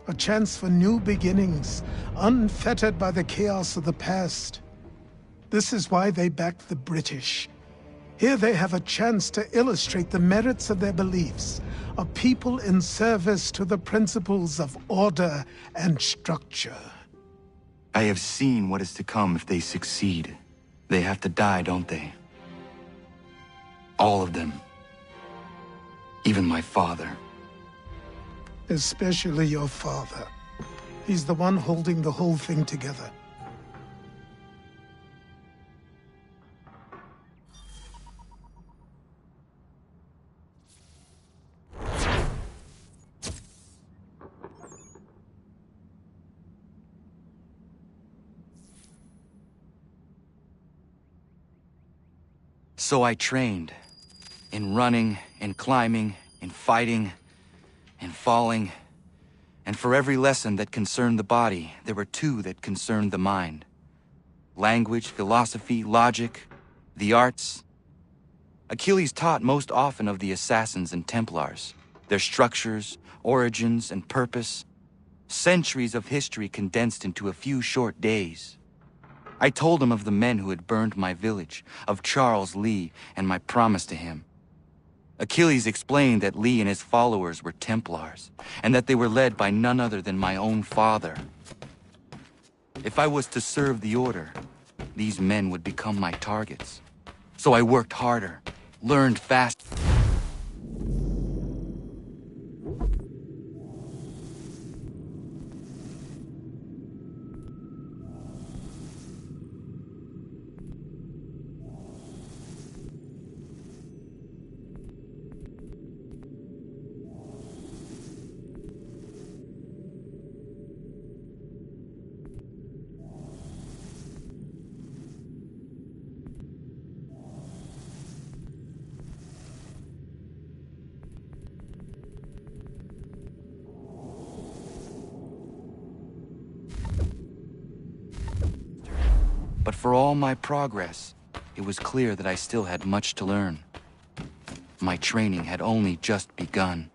Speaker 14: A chance for new beginnings, unfettered by the chaos of the past. This is why they backed the British. Here they have a chance to illustrate the merits of their beliefs, a people in service to the principles of order and structure.
Speaker 12: I have seen what is to come if they succeed. They have to die, don't they? All of them. Even my father.
Speaker 14: Especially your father. He's the one holding the whole thing together.
Speaker 12: So I trained. In running, in climbing, in fighting, in falling. And for every lesson that concerned the body, there were two that concerned the mind. Language, philosophy, logic, the arts. Achilles taught most often of the assassins and Templars, their structures, origins, and purpose. Centuries of history condensed into a few short days. I told him of the men who had burned my village, of Charles Lee, and my promise to him. Achilles explained that Lee and his followers were Templars, and that they were led by none other than my own father. If I was to serve the order, these men would become my targets. So I worked harder, learned faster. But for all my progress, it was clear that I still had much to learn. My training had only just begun.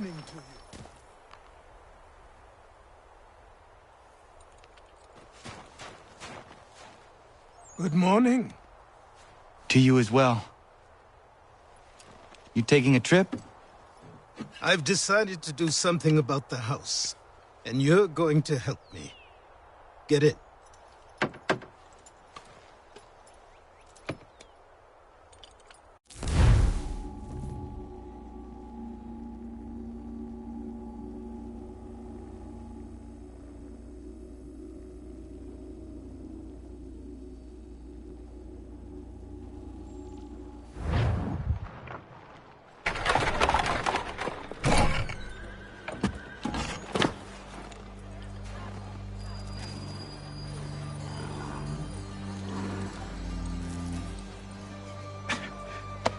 Speaker 14: evening to you. Good morning.
Speaker 12: To you as well. You taking a trip?
Speaker 14: I've decided to do something about the house, and you're going to help me. Get in.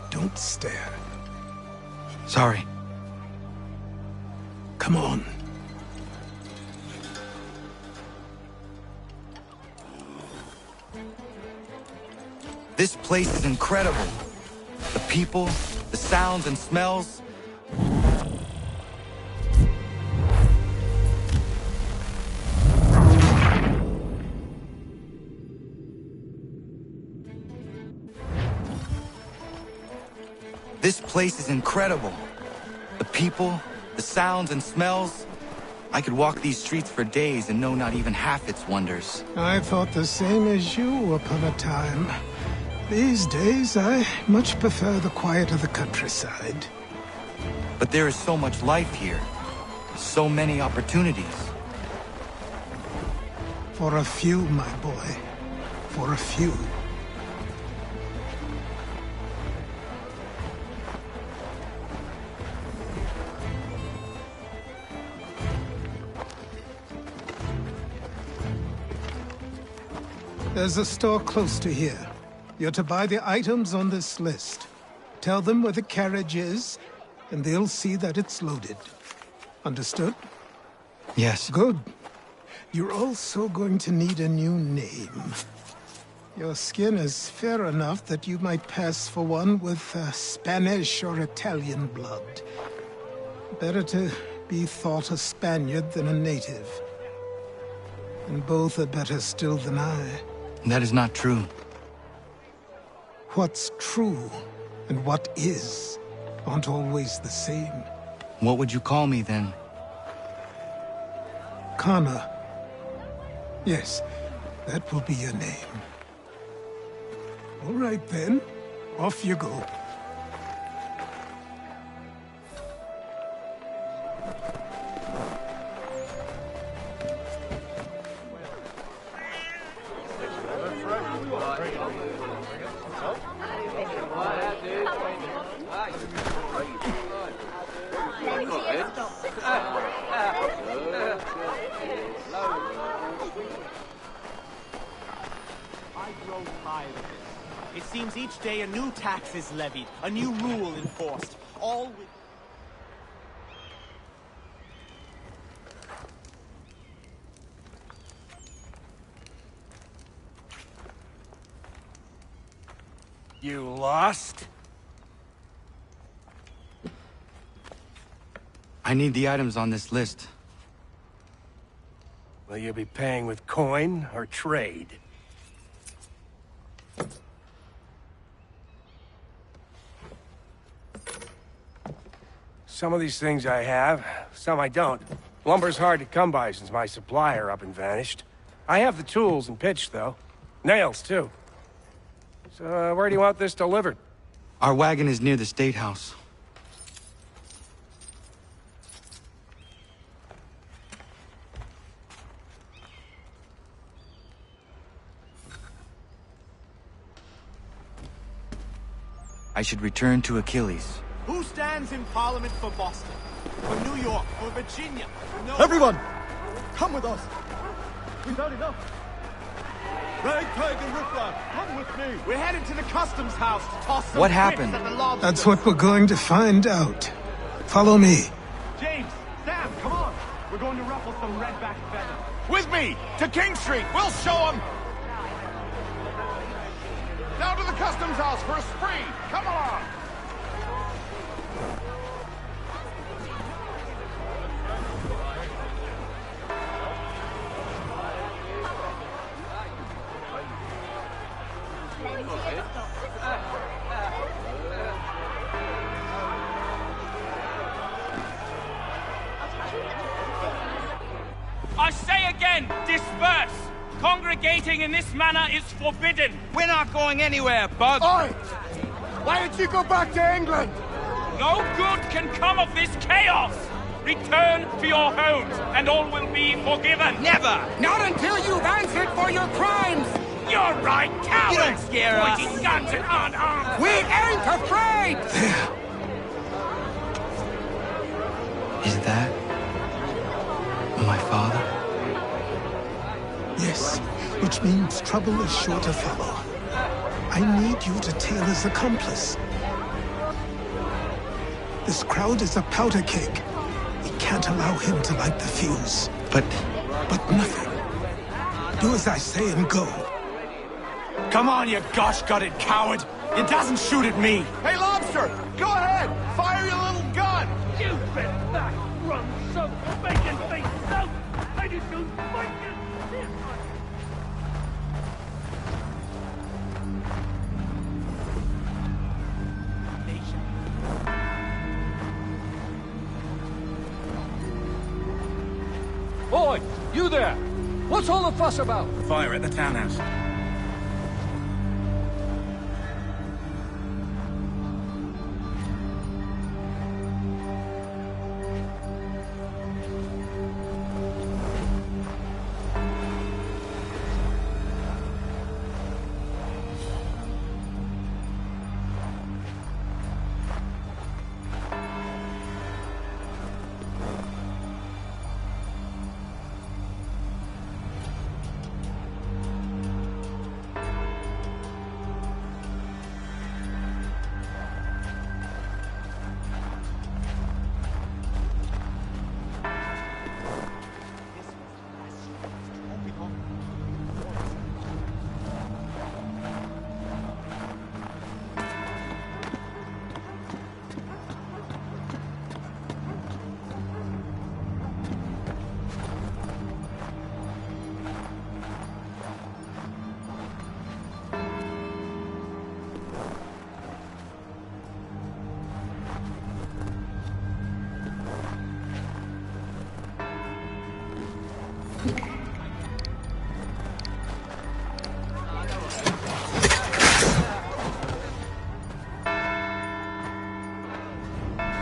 Speaker 14: Don't stare.
Speaker 12: Sorry.
Speaker 14: Come on.
Speaker 12: This place is incredible. The people, the sounds and smells. This place is incredible. The people, the sounds and smells. I could walk these streets for days and know not even half its wonders.
Speaker 14: I thought the same as you upon a time. These days, I much prefer the quiet of the countryside.
Speaker 12: But there is so much life here. So many opportunities.
Speaker 14: For a few, my boy. For a few. There's a store close to here. You're to buy the items on this list. Tell them where the carriage is, and they'll see that it's loaded. Understood?
Speaker 12: Yes.
Speaker 14: Good. You're also going to need a new name. Your skin is fair enough that you might pass for one with Spanish or Italian blood. Better to be thought a Spaniard than a native. And both are better still than I.
Speaker 12: That is not true.
Speaker 14: What's true and what is aren't always the same.
Speaker 12: What would you call me then?
Speaker 14: Kana. Yes, that will be your name. All right then, off you go.
Speaker 17: It seems each day a new tax is levied, a new rule enforced, all with...
Speaker 18: You lost?
Speaker 12: I need the items on this list.
Speaker 18: Will you be paying with coin or trade? Some of these things I have, some I don't. Lumber's hard to come by since my supplier up and vanished. I have the tools and pitch, though. Nails, too. So, where do you want this delivered?
Speaker 12: Our wagon is near the State House. I should return to Achilles.
Speaker 17: Who stands in Parliament for Boston? For New York? For Virginia? No.
Speaker 6: Everyone! Come with us! We've had enough! Ragtag and riffraff, come with me!
Speaker 17: We're headed to the customs house to toss some
Speaker 12: What happened?
Speaker 17: bricks at the lobster.
Speaker 14: That's what we're going to find out. Follow me.
Speaker 17: James, Sam, come on! We're going to ruffle some redback feathers.
Speaker 13: With me! To King Street! We'll show them! Down to the customs house for a spree! Come along! I say again, disperse! Congregating in this manner is forbidden!
Speaker 16: We're not going anywhere, Bug!
Speaker 6: Oi! Why don't you go back to England?
Speaker 13: No good can come of this chaos! Return to your homes, and all will be forgiven!
Speaker 16: Never!
Speaker 18: Not until you've answered for your crimes!
Speaker 13: You're right, cowards!
Speaker 16: You don't scare us!
Speaker 13: Pointing guns and unarmed!
Speaker 18: We ain't afraid!
Speaker 12: Is that my father?
Speaker 14: Yes, which means trouble is sure to follow. I need you to tail his accomplice. This crowd is a powder keg. We can't allow him to light the fuse.
Speaker 12: But
Speaker 14: nothing. Do as I say and go.
Speaker 17: Come on, you gosh-gutted coward! It doesn't shoot at me!
Speaker 6: Hey, Lobster! Go ahead! Fire your little gun!
Speaker 13: You bet back, run, so bacon face, so I just don't fight you!
Speaker 19: Boy, you there! What's all the fuss about?
Speaker 16: Fire at the townhouse.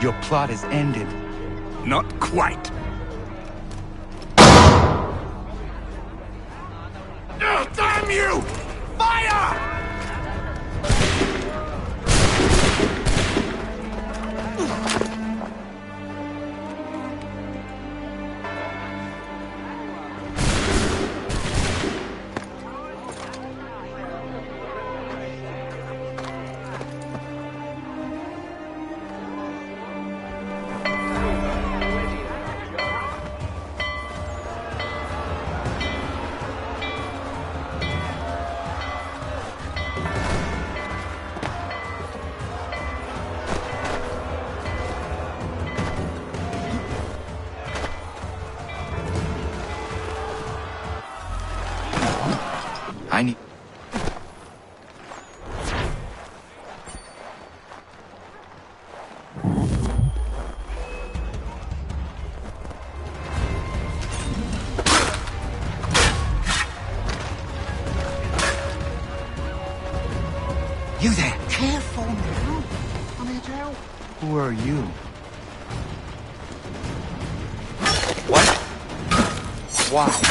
Speaker 12: Your plot is ended.
Speaker 16: Not quite.
Speaker 17: Oh, damn you! Fire!
Speaker 12: I need... You there!
Speaker 6: Careful now. I need help.
Speaker 12: Who are you? What? Why?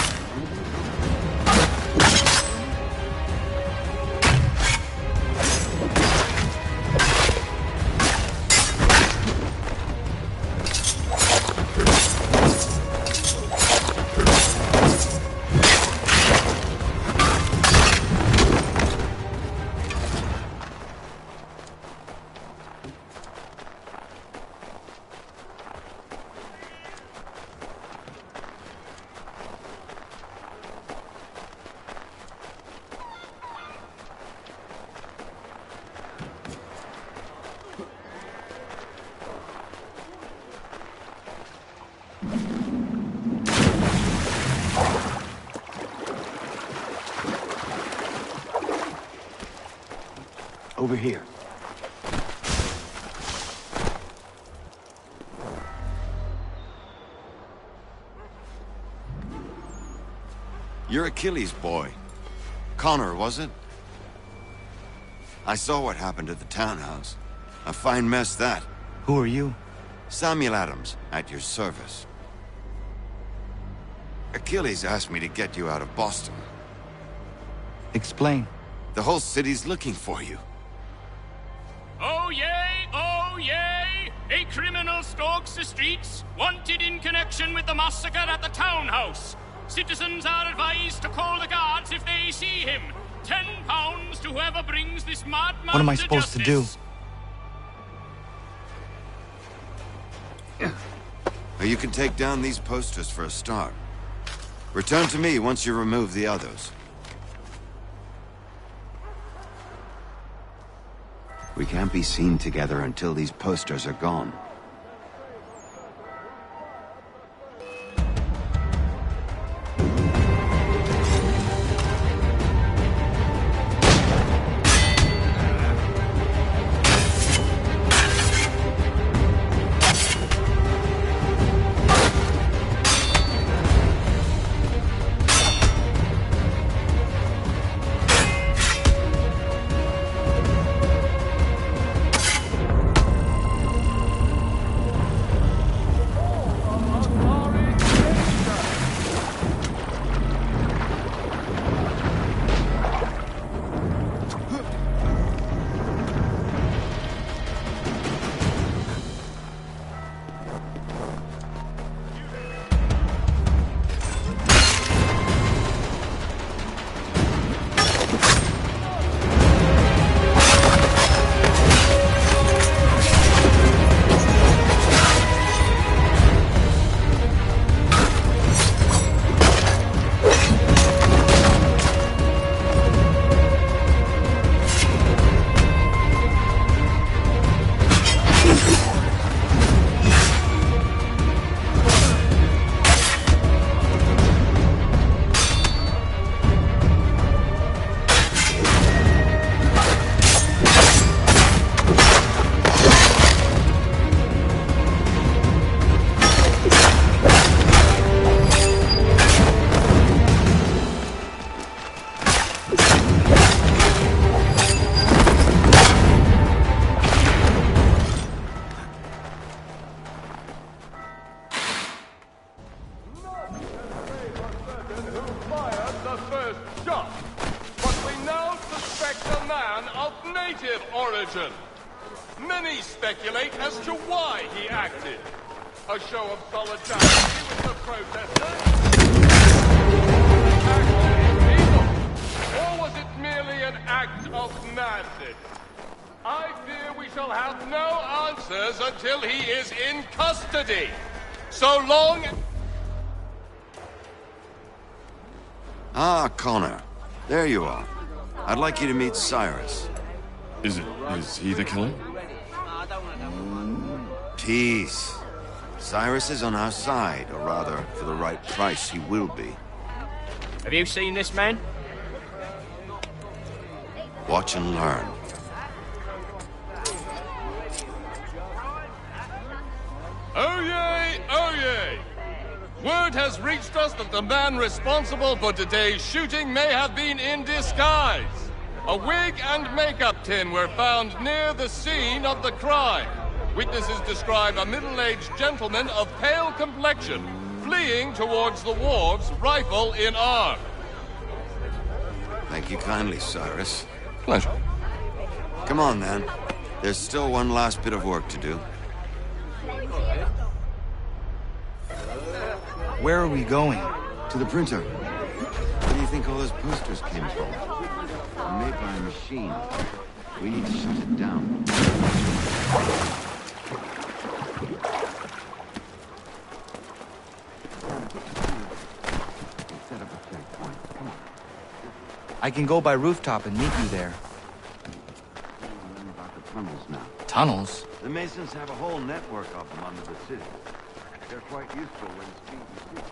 Speaker 12: Over here.
Speaker 20: You're Achilles' boy. Connor, was it? I saw what happened at the townhouse. A fine mess, that.
Speaker 12: Who are you?
Speaker 20: Samuel Adams, at your service. Achilles asked me to get you out of Boston.
Speaker 12: Explain.
Speaker 20: The whole city's looking for you.
Speaker 13: Oh yay, oh yay! A criminal stalks the streets, wanted in connection with the massacre at the townhouse. Citizens are advised to call the guards if they see him. £10 to whoever brings this madman
Speaker 12: What am I supposed to do?
Speaker 20: You can take down these posters for a start. Return to me once you remove the others. We can't be seen together until these posters are gone.
Speaker 21: Many speculate as to why he acted. A show of solidarity with the protesters? Or was it merely an act of madness? I fear we shall have no answers until he is in custody. So long...
Speaker 20: Ah, Connor. There you are. I'd like you to meet Cyrus.
Speaker 8: Is he the killer?
Speaker 20: Peace. Cyrus is on our side, or rather, for the right price, he will be.
Speaker 22: Have you seen this man?
Speaker 20: Watch and learn.
Speaker 21: Oh yay, oh yay! Word has reached us that the man responsible for today's shooting may have been in disguise. A wig and makeup tin were found near the scene of the crime. Witnesses describe a middle-aged gentleman of pale complexion fleeing towards the wharves, rifle in arm.
Speaker 20: Thank you kindly, Cyrus.
Speaker 8: Pleasure.
Speaker 20: Come on, then. There's still one last bit of work to do.
Speaker 12: Where are we going?
Speaker 20: To the printer. Where do you think all those posters came from? They're made by a machine. We need to shut it down. Set up a checkpoint. Come on.
Speaker 12: I can go by rooftop and meet you there.
Speaker 20: Learn about the tunnels now.
Speaker 12: Tunnels?
Speaker 20: The Masons have a whole network of them under the city. They're quite useful when speed is weak.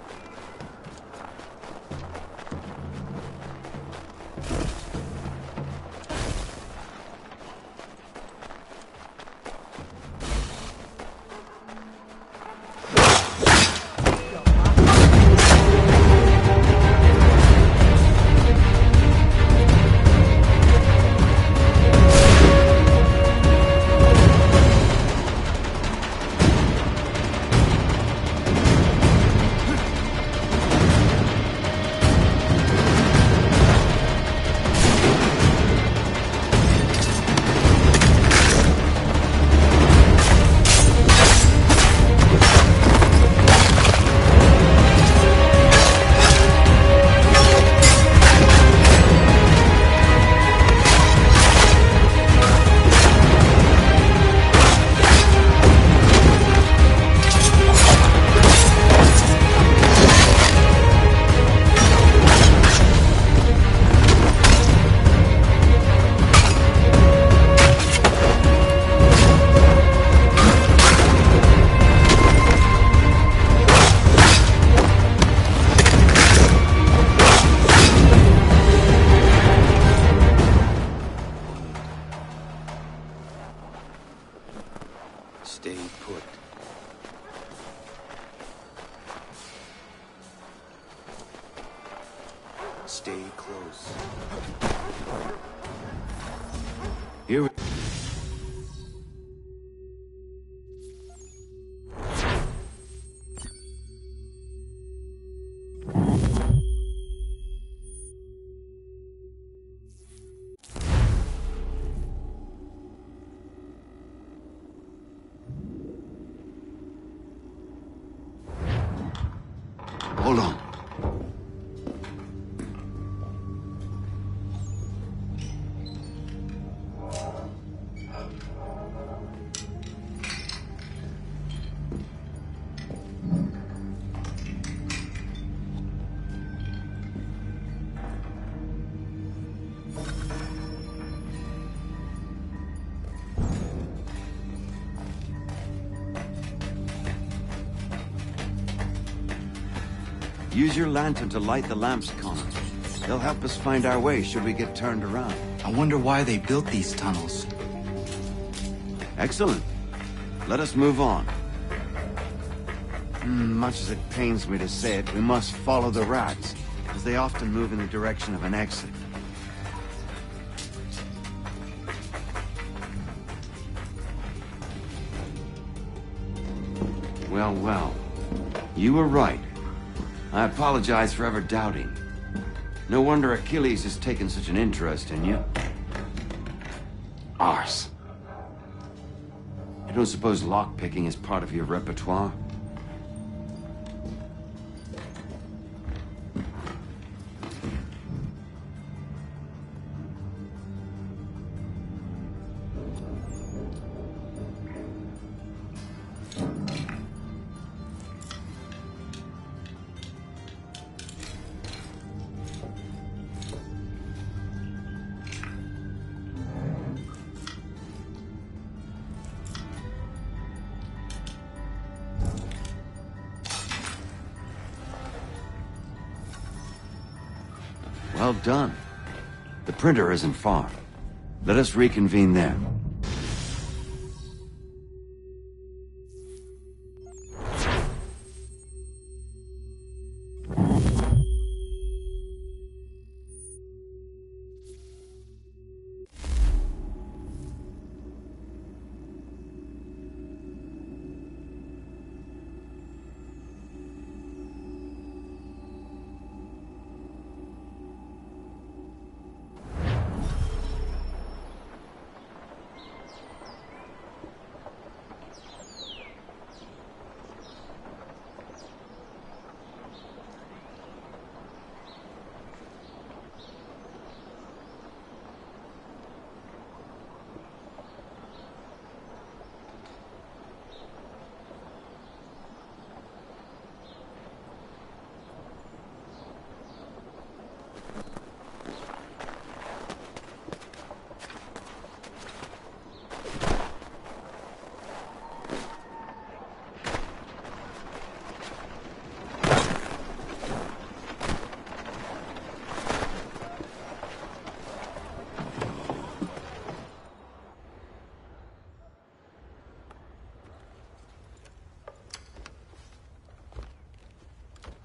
Speaker 12: Stay put. Stay close.
Speaker 20: Here we... Hold on. Use your lantern to light the lamps, Connor. They'll help us find our way should we get turned around.
Speaker 12: I wonder why they built these tunnels.
Speaker 20: Excellent. Let us move on. Much as it pains me to say it, we must follow the rats, as they often move in the direction of an exit. Well, well. You were right. I apologize for ever doubting. No wonder Achilles has taken such an interest in you. Arse. I don't suppose lockpicking is part of your repertoire? Well done. The printer isn't far. Let us reconvene there.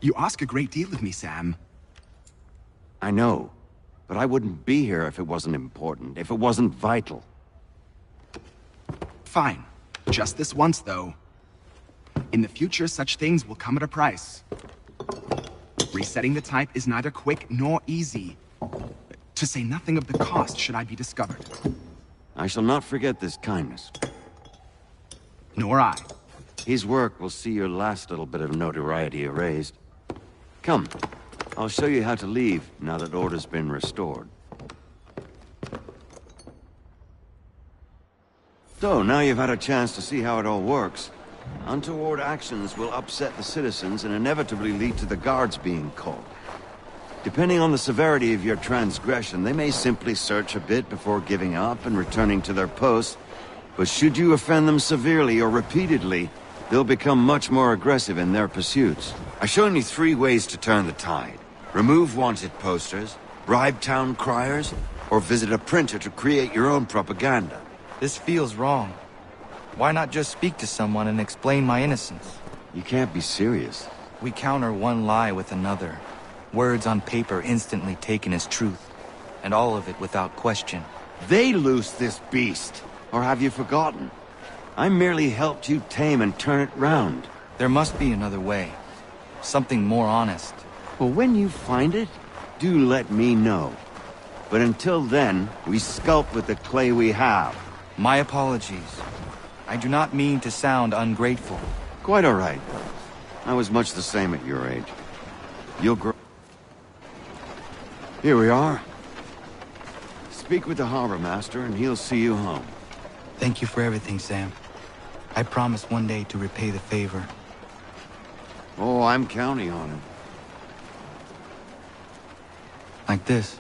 Speaker 2: You ask a great deal of me, Sam.
Speaker 20: I know, but I wouldn't be here if it wasn't important, if it wasn't vital.
Speaker 2: Fine. Just this once, though. In the future, such things will come at a price. Resetting the type is neither quick nor easy. To say nothing of the cost should I be discovered.
Speaker 20: I shall not forget this kindness.
Speaker 2: Nor I.
Speaker 20: His work will see your last little bit of notoriety erased. Come, I'll show you how to leave now that order's been restored. So, now you've had a chance to see how it all works. Untoward actions will upset the citizens and inevitably lead to the guards being called. Depending on the severity of your transgression, they may simply search a bit before giving up and returning to their posts. But should you offend them severely or repeatedly, they'll become much more aggressive in their pursuits. I've shown you 3 ways to turn the tide. Remove wanted posters, bribe town criers, or visit a printer to create your own propaganda.
Speaker 12: This feels wrong. Why not just speak to someone and explain my innocence?
Speaker 20: You can't be serious.
Speaker 12: We counter one lie with another. Words on paper instantly taken as truth. And all of it without question.
Speaker 20: They loosed this beast. Or have you forgotten? I merely helped you tame and turn it round.
Speaker 12: There must be another way. Something more honest.
Speaker 20: Well, when you find it, do let me know. But until then, we sculpt with the clay we have.
Speaker 12: My apologies. I do not mean to sound ungrateful.
Speaker 20: Quite all right. I was much the same at your age. You'll grow... Here we are. Speak with the harbor master and he'll see you home.
Speaker 12: Thank you for everything, Sam. I promise one day to repay the favor.
Speaker 20: Oh, I'm counting on him.
Speaker 12: Like this.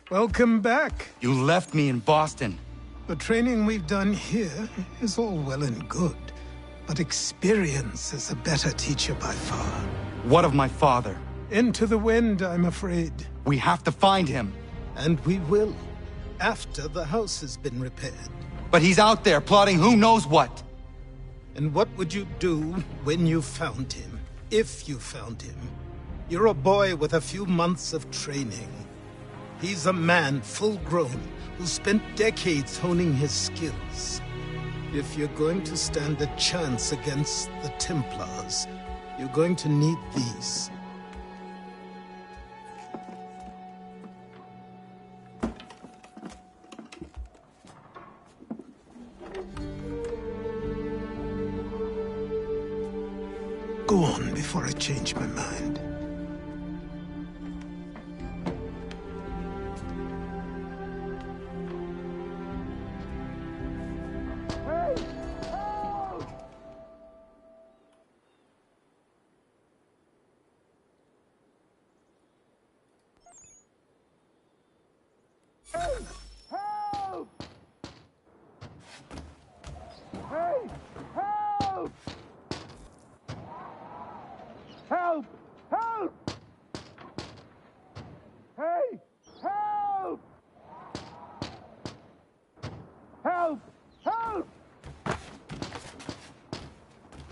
Speaker 14: Welcome back.
Speaker 12: You left me in Boston.
Speaker 14: The training we've done here is all well and good, but experience is a better teacher by far.
Speaker 12: What of my father?
Speaker 14: Into the wind, I'm afraid.
Speaker 12: We have to find him.
Speaker 14: And we will, after the house has been repaired.
Speaker 12: But he's out there plotting who knows what.
Speaker 14: And what would you do when you found him? If you found him? You're a boy with a few months of training. He's a man, full-grown, who spent decades honing his skills. If you're going to stand a chance against the Templars, you're going to need these. Go on before I change my mind.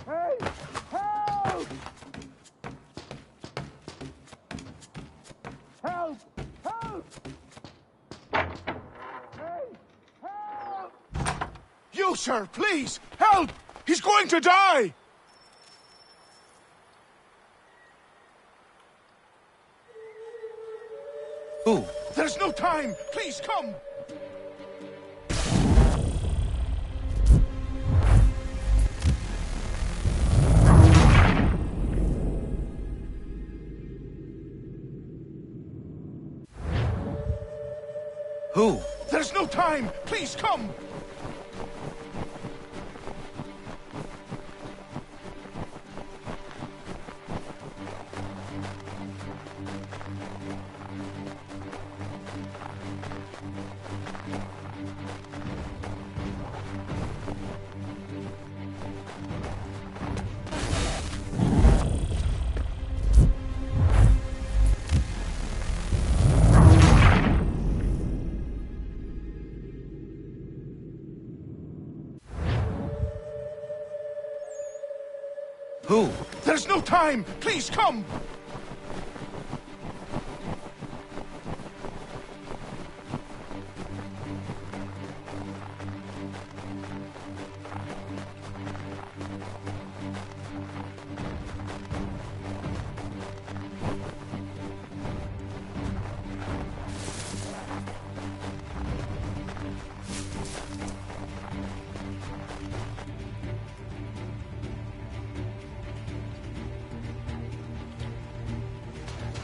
Speaker 6: Hey! Help! Help! Help! Hey! Help! You, sir, please! Help! He's going to die!
Speaker 12: Who?
Speaker 6: There's no time! Please, come!
Speaker 12: Who?
Speaker 6: There's no time! Please, come!
Speaker 12: Who?
Speaker 6: There's no time! Please, come!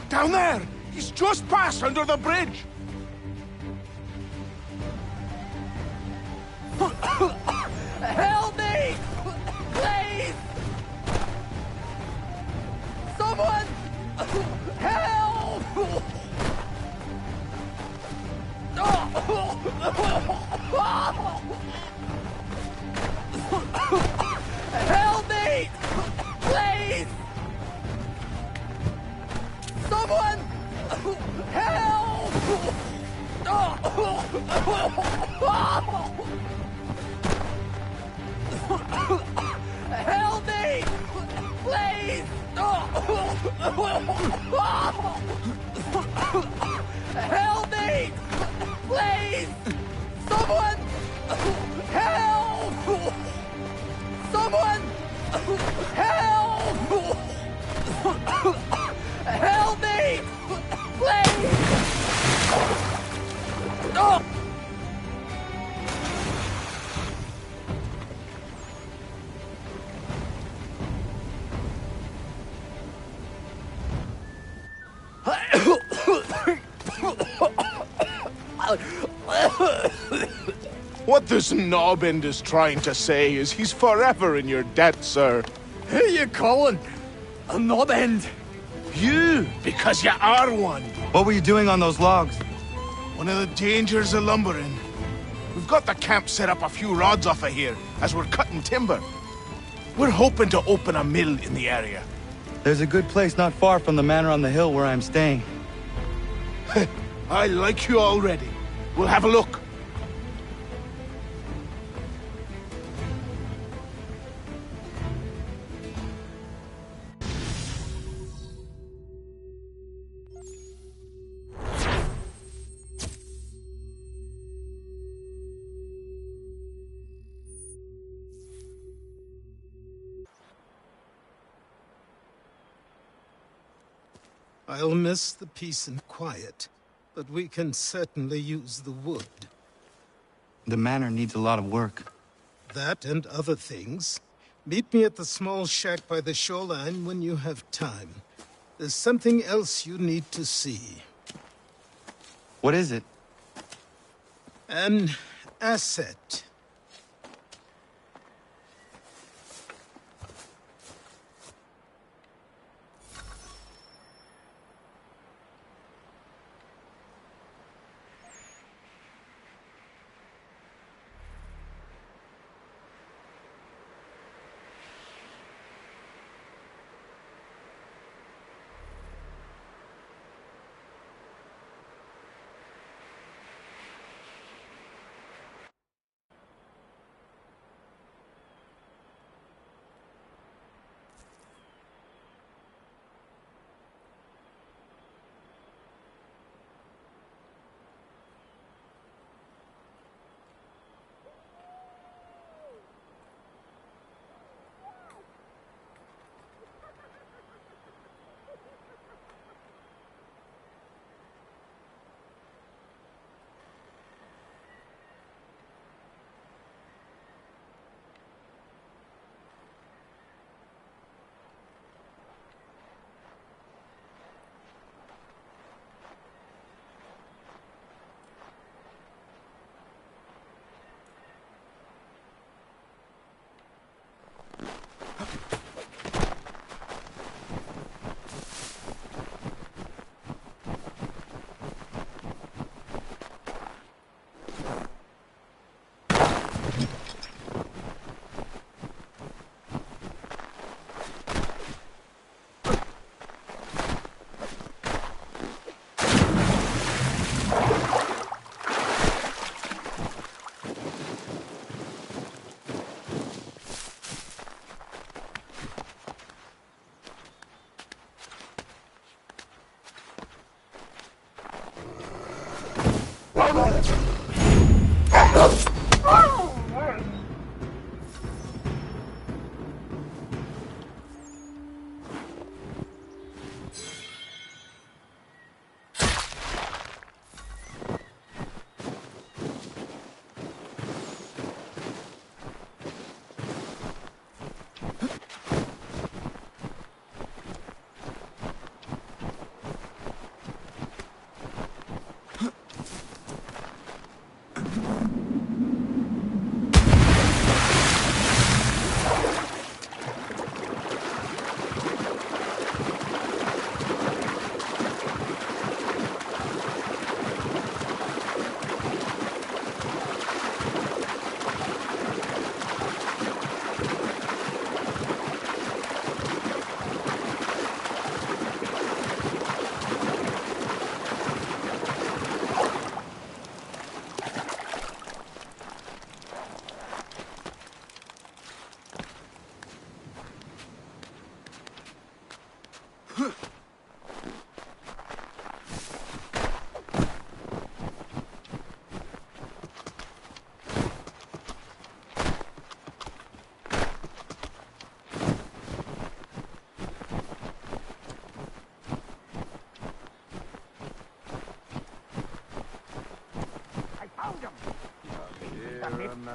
Speaker 6: Down there! He's just passed under the bridge!
Speaker 3: Help me! Please! Someone! Help! Help me! Please! Someone! Help! Help me! Please! Help me! Please! Someone! Help! Someone! Help! Help me! Please! Oh!
Speaker 6: What this knobbend is trying to say is he's forever in your debt, sir.
Speaker 3: Who you calling? A knob-end?
Speaker 6: You, because you are one.
Speaker 12: What were you doing on those logs?
Speaker 6: One of the dangers of lumbering. We've got the camp set up a few rods off of here, as we're cutting timber. We're hoping to open a mill in the area.
Speaker 12: There's a good place not far from the manor on the hill where I'm staying.
Speaker 6: I like you already. We'll have a look.
Speaker 14: I'll miss the peace and quiet, but we can certainly use the wood.
Speaker 12: The manor needs a lot of work.
Speaker 14: That and other things. Meet me at the small shack by the shoreline when you have time. There's something else you need to see.
Speaker 12: What is it?
Speaker 14: An asset.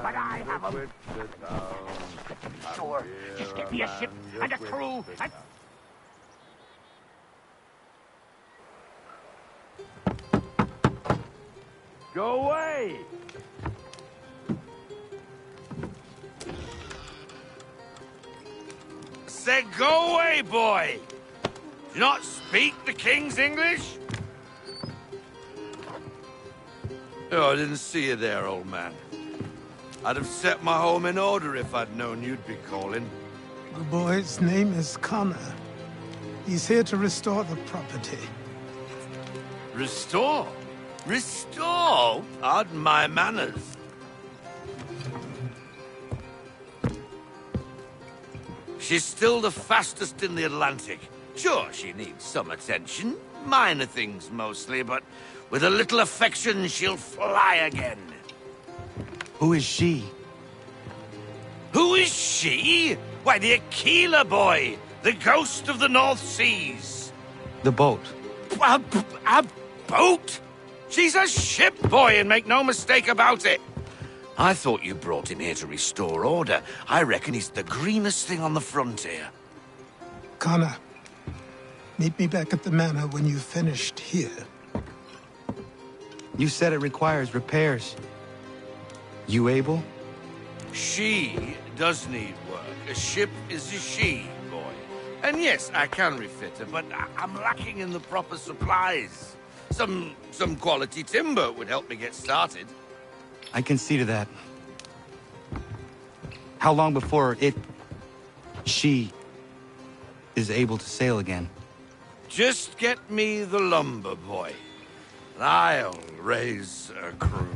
Speaker 5: But I have a... Sure, just get me a ship and a crew and...
Speaker 20: Go away!
Speaker 7: Said go away, boy! Do you not speak the King's English? Oh, I didn't see you there, old man. I'd have set my home in order if I'd known you'd be calling.
Speaker 14: The boy's name is Connor. He's here to restore the property.
Speaker 7: Restore? Restore? Pardon my manners. She's still the fastest in the Atlantic. Sure, she needs some attention. Minor things mostly, but with a little affection, she'll fly again.
Speaker 12: Who is she?
Speaker 7: Who is she? Why, the Aquila boy, the ghost of the North Seas.
Speaker 12: The boat.
Speaker 7: A boat? She's a ship, boy, and make no mistake about it. I thought you brought him here to restore order. I reckon he's the greenest thing on the frontier.
Speaker 14: Connor, meet me back at the manor when you've finished here.
Speaker 12: You said it requires repairs. You able?
Speaker 7: She does need work. A ship is a she, boy. And yes, I can refit her, but I'm lacking in the proper supplies. Some quality timber would help me get started.
Speaker 12: I can see to that. How long before she is able to sail again?
Speaker 7: Just get me the lumber, boy. And I'll raise a crew.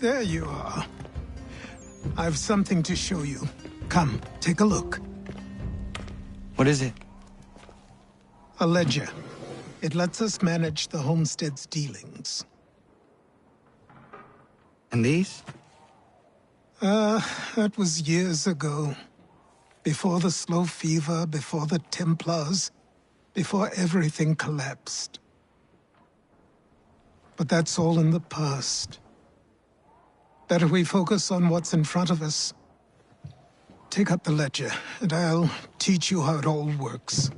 Speaker 14: There you are. I've something to show you. Come, take a look.
Speaker 12: What is it?
Speaker 14: A ledger. It lets us manage the homestead's dealings.
Speaker 12: And these?
Speaker 14: That was years ago. Before the slow fever, before the Templars, before everything collapsed. But that's all in the past. Better we focus on what's in front of us. Take up the ledger, and I'll teach you how it all works.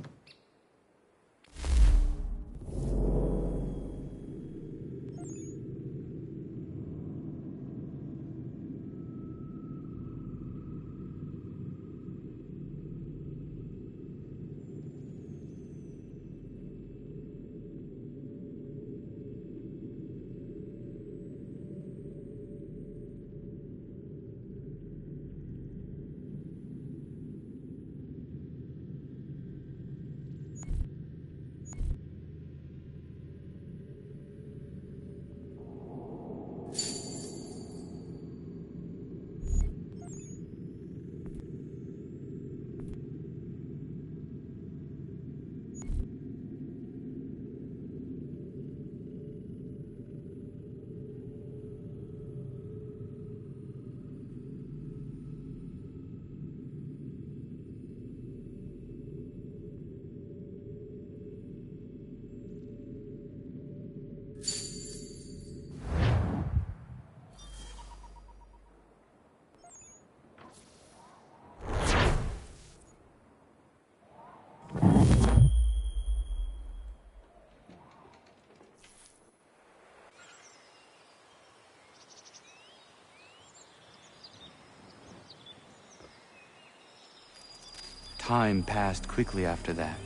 Speaker 12: Time passed quickly after that.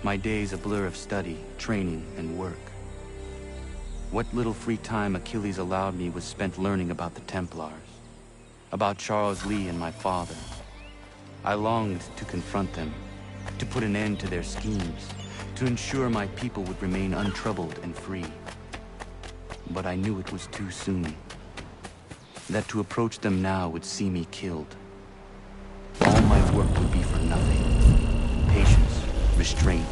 Speaker 12: My days a blur of study, training, and work. What little free time Achilles allowed me was spent learning about the Templars, about Charles Lee and my father. I longed to confront them, to put an end to their schemes, to ensure my people would remain untroubled and free. But I knew it was too soon, that to approach them now would see me killed. All my work would be for nothing. Patience, restraint.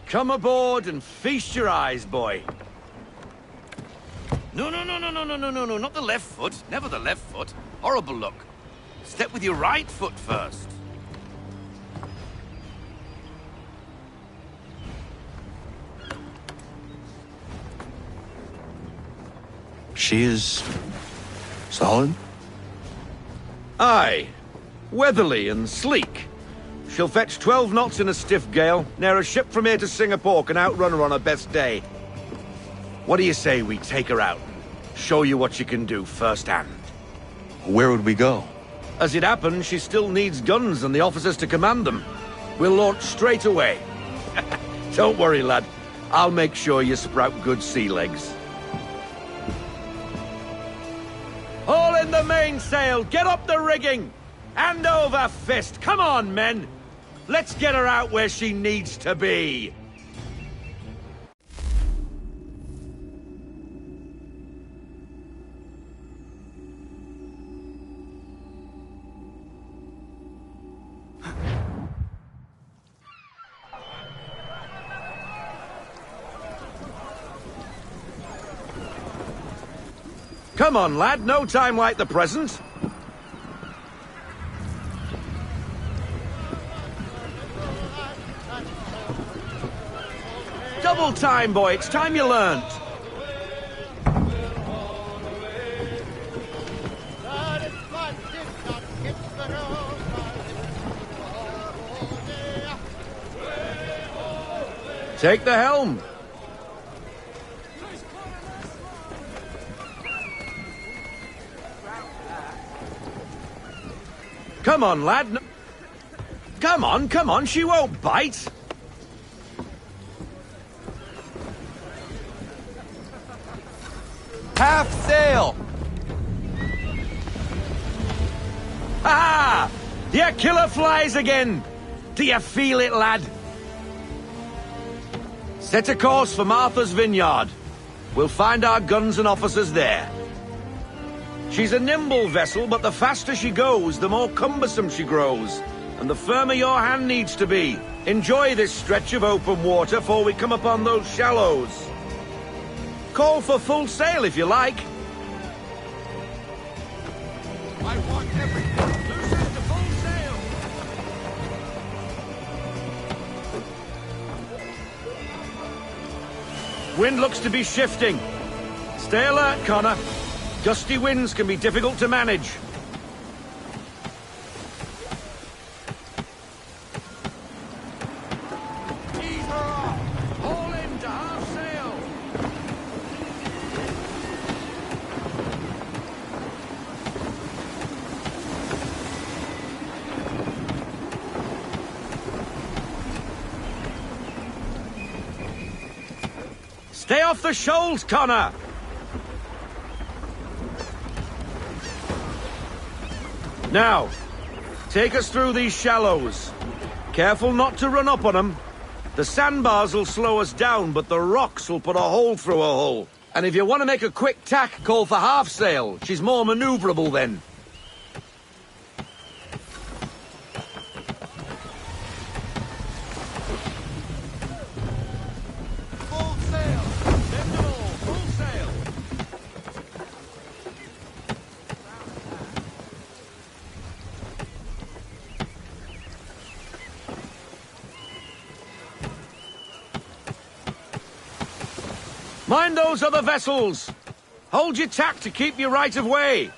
Speaker 7: Come aboard and feast your eyes, boy. No, not the left foot. Never the left foot. Horrible look. Step with your right foot first.
Speaker 12: She is solid?
Speaker 7: Aye. Weatherly and sleek. She'll fetch 12 knots in a stiff gale, near a ship from here to Singapore can outrun her on her best day. What do you say we take her out? Show you what she can do firsthand.
Speaker 12: Where would we go?
Speaker 7: As it happens, she still needs guns and the officers to command them. We'll launch straight away. Don't worry, lad. I'll make sure you sprout good sea legs. Haul in the mainsail! Get up the rigging! Hand over fist! Come on, men! Let's get her out where she needs to be! Come on, lad. No time like the present. Double time, boy. It's time you learned. Take the helm. Come on, lad. Come on, she won't bite.
Speaker 3: Half sail!
Speaker 7: Ah! Your killer flies again! Do you feel it, lad? Set a course for Martha's Vineyard. We'll find our guns and officers there. She's a nimble vessel, but the faster she goes, the more cumbersome she grows. And the firmer your hand needs to be. Enjoy this stretch of open water before we come upon those shallows. Call for full sail if you like.
Speaker 3: I want everything.
Speaker 7: Loosen to full sail. Wind looks to be shifting. Stay alert, Connor. Gusty winds can be difficult to manage.
Speaker 3: Ease her off. Haul in to half sail.
Speaker 7: Stay off the shoals, Connor! Now, take us through these shallows. Careful not to run up on them. The sandbars will slow us down, but the rocks will put a hole through a hull. And if you want to make a quick tack, call for half sail. She's more maneuverable then.
Speaker 3: Full sail. Send them all. Full sail.
Speaker 7: Mind those other vessels! Hold your tack to keep your right of way!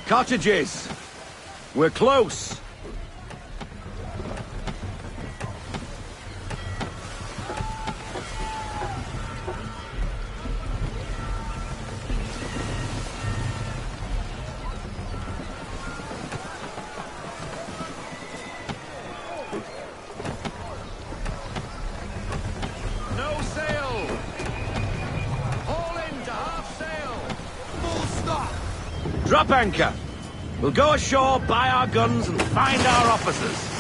Speaker 7: Cottages! We're close! No sail! Haul in to half sail! Full stop! Drop anchor! We'll go ashore, buy our guns, and find our officers.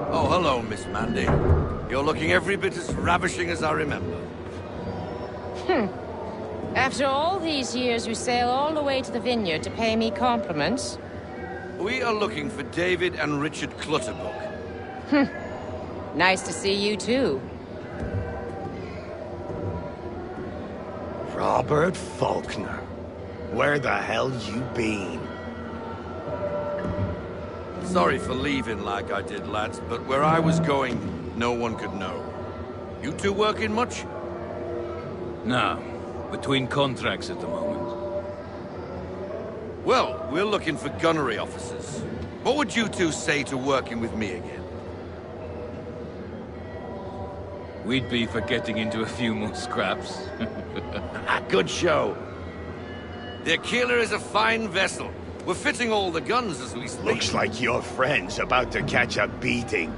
Speaker 7: Oh, hello, Miss Mandy. You're looking every bit as ravishing as I remember.
Speaker 1: After all these years, you sail all the way to the vineyard to pay me compliments?
Speaker 7: We are looking for David and Richard Clutterbuck.
Speaker 1: Nice to see you, too.
Speaker 3: Robert Faulkner. Where the hell you been?
Speaker 7: Sorry for leaving like I did, lads, but where I was going, no one could know. You two working much?
Speaker 19: No. Between contracts at the moment.
Speaker 7: Well, we're looking for gunnery officers. What would you two say to working with me again?
Speaker 19: We'd be for getting into a few more scraps.
Speaker 7: Good show. The Aquila is a fine vessel. We're fitting all the guns as we speak.
Speaker 3: Looks like your friend's about to catch a beating.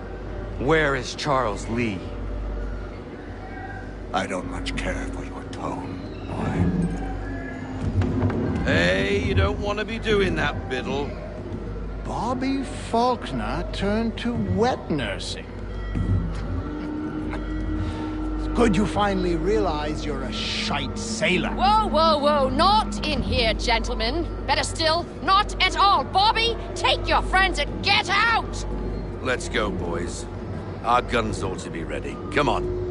Speaker 12: Where is Charles Lee?
Speaker 3: I don't much care for your tone.
Speaker 7: Hey, you don't want to be doing that, Biddle.
Speaker 3: Bobby Faulkner turned to wet nursing. It's good you finally realize you're a shite sailor.
Speaker 10: Whoa, whoa, whoa, not in here, gentlemen. Better still, not at all. Bobby, take your friends and get out!
Speaker 7: Let's go, boys. Our guns ought to be ready. Come on.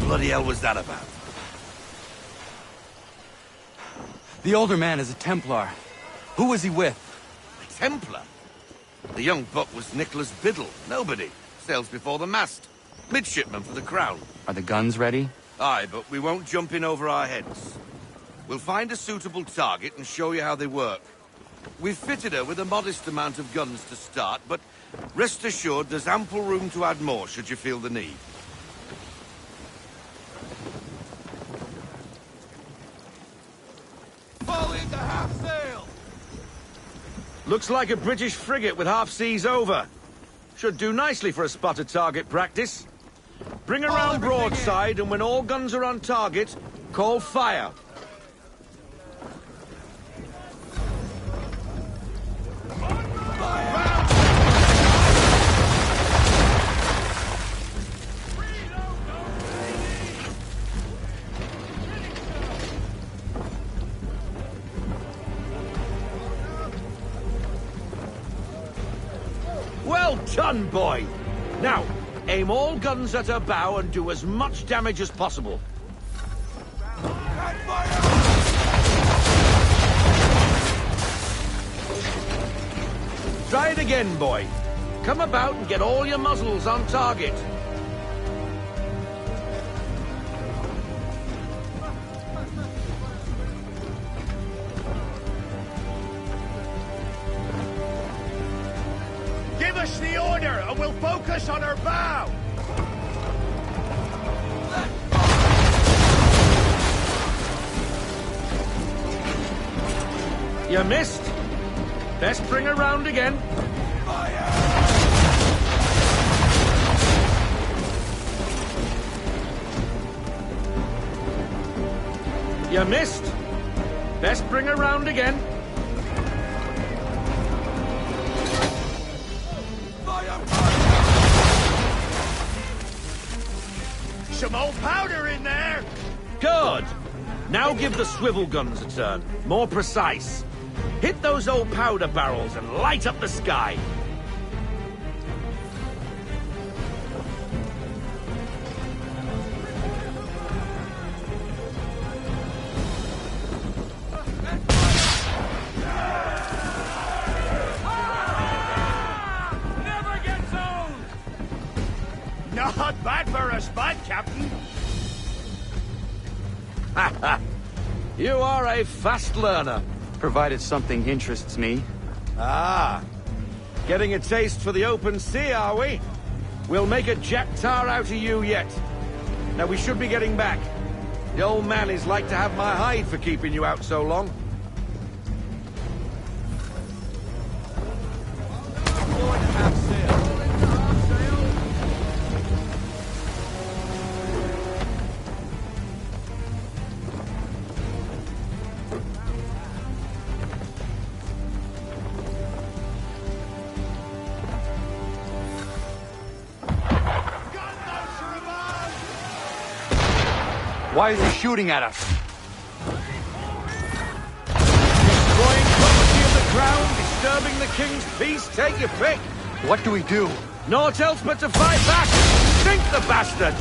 Speaker 7: What the hell was that about?
Speaker 12: The older man is a Templar. Who was he with?
Speaker 7: A Templar? The young buck was Nicholas Biddle. Nobody. Sails before the mast. Midshipman for the Crown.
Speaker 12: Are the guns ready?
Speaker 7: Aye, but we won't jump in over our heads. We'll find a suitable target and show you how they work. We've fitted her with a modest amount of guns to start, but rest assured there's ample room to add more should you feel the need.
Speaker 3: Fall into half sail!
Speaker 7: Looks like a British frigate with half seas over. Should do nicely for a spotted target practice. Bring around broadside, and when all guns are on target, call fire. Well done, boy! Now, aim all guns at her bow and do as much damage as possible. Try it again, boy. Come about and get all your muzzles on target.
Speaker 3: Give us the order, and we'll focus on her bow!
Speaker 7: You missed. Best bring her round again. You missed. Best bring her round again.
Speaker 3: Some old powder in there!
Speaker 7: Good. Now give the swivel guns a turn. More precise. Hit those old powder barrels and light up the sky.
Speaker 3: Never gets old! Not bad for a spud, Captain.
Speaker 7: You are a fast learner.
Speaker 12: Provided something interests me.
Speaker 7: Ah. Getting a taste for the open sea, are we? We'll make a jack tar out of you yet. Now we should be getting back. The old man is like to have my hide for keeping you out so long.
Speaker 19: going to have sail.
Speaker 3: Why is he shooting at us?
Speaker 4: Destroying property of the crown, disturbing the king's peace, take your pick.
Speaker 3: What do we do?
Speaker 4: Naught else but to fight back. Sink the bastard!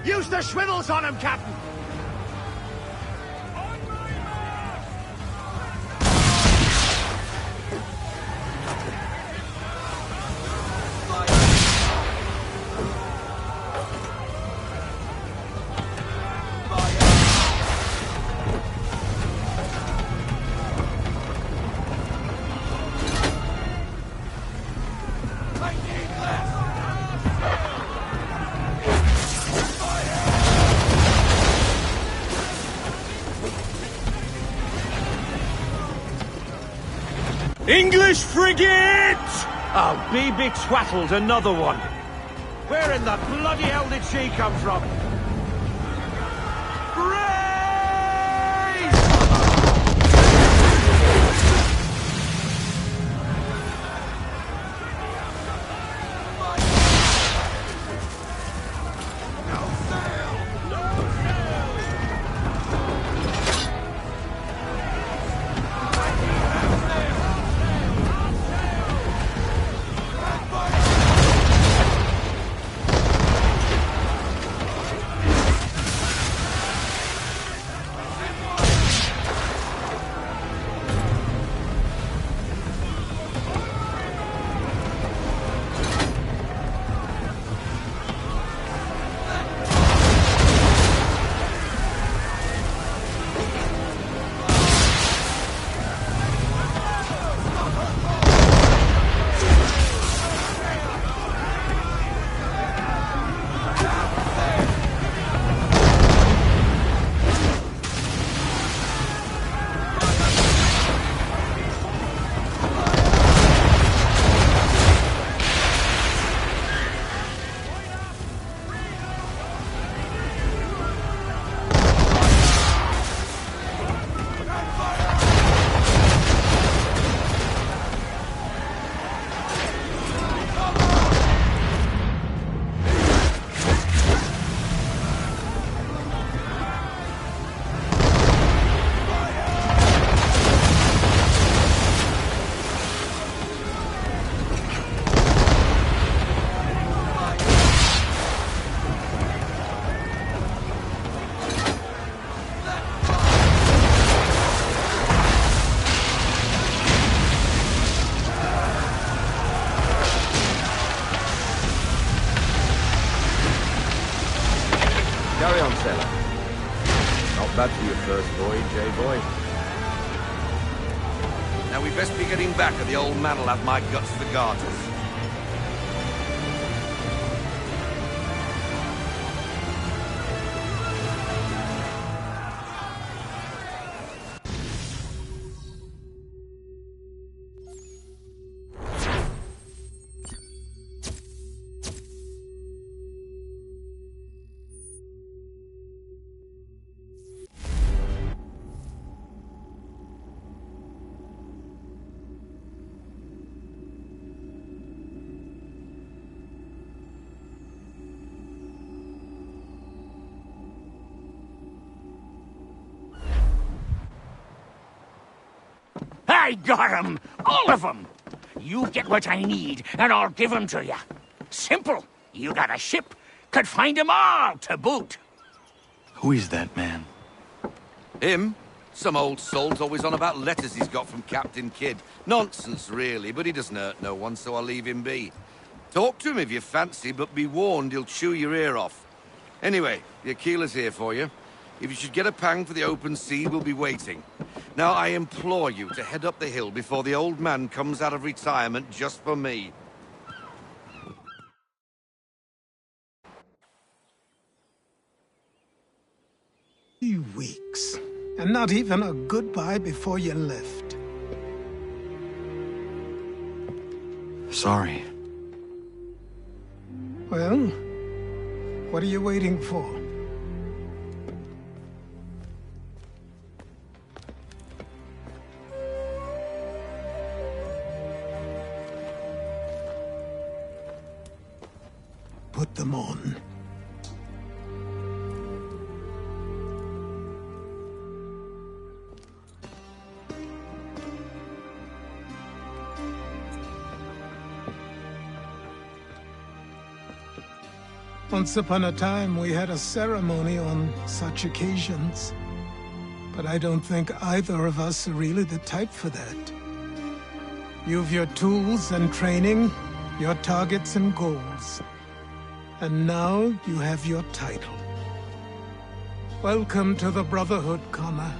Speaker 3: Use the swivels on him, Captain!
Speaker 4: English frigate! Oh, BB Twattle's another one. Where in the bloody hell did she come from?
Speaker 3: Carry on, sailor. Not bad for your first voyage, eh, boy?
Speaker 7: Now we best be getting back, or the old man will have my guts for garters.
Speaker 5: I got 'em! All of 'em! You get what I need, and I'll give 'em to you. Simple. You got a ship, could find 'em all to boot.
Speaker 12: Who is that man?
Speaker 7: Him? Some old salt's always on about letters he's got from Captain Kidd. Nonsense, really, but he doesn't hurt no one, so I'll leave him be. Talk to him if you fancy, but be warned he'll chew your ear off. Anyway, the Aquila's here for you. If you should get a pang for the open sea, we'll be waiting. Now, I implore you to head up the hill before the old man comes out of retirement just for me.
Speaker 14: 3 weeks, and not even a goodbye before you left.
Speaker 12: sorry.
Speaker 14: Well, what are you waiting for? Put them on. Once upon a time, we had a ceremony on such occasions. But I don't think either of us are really the type for that. You've your tools and training, your targets and goals. And now you have your title. Welcome to the Brotherhood, Connor.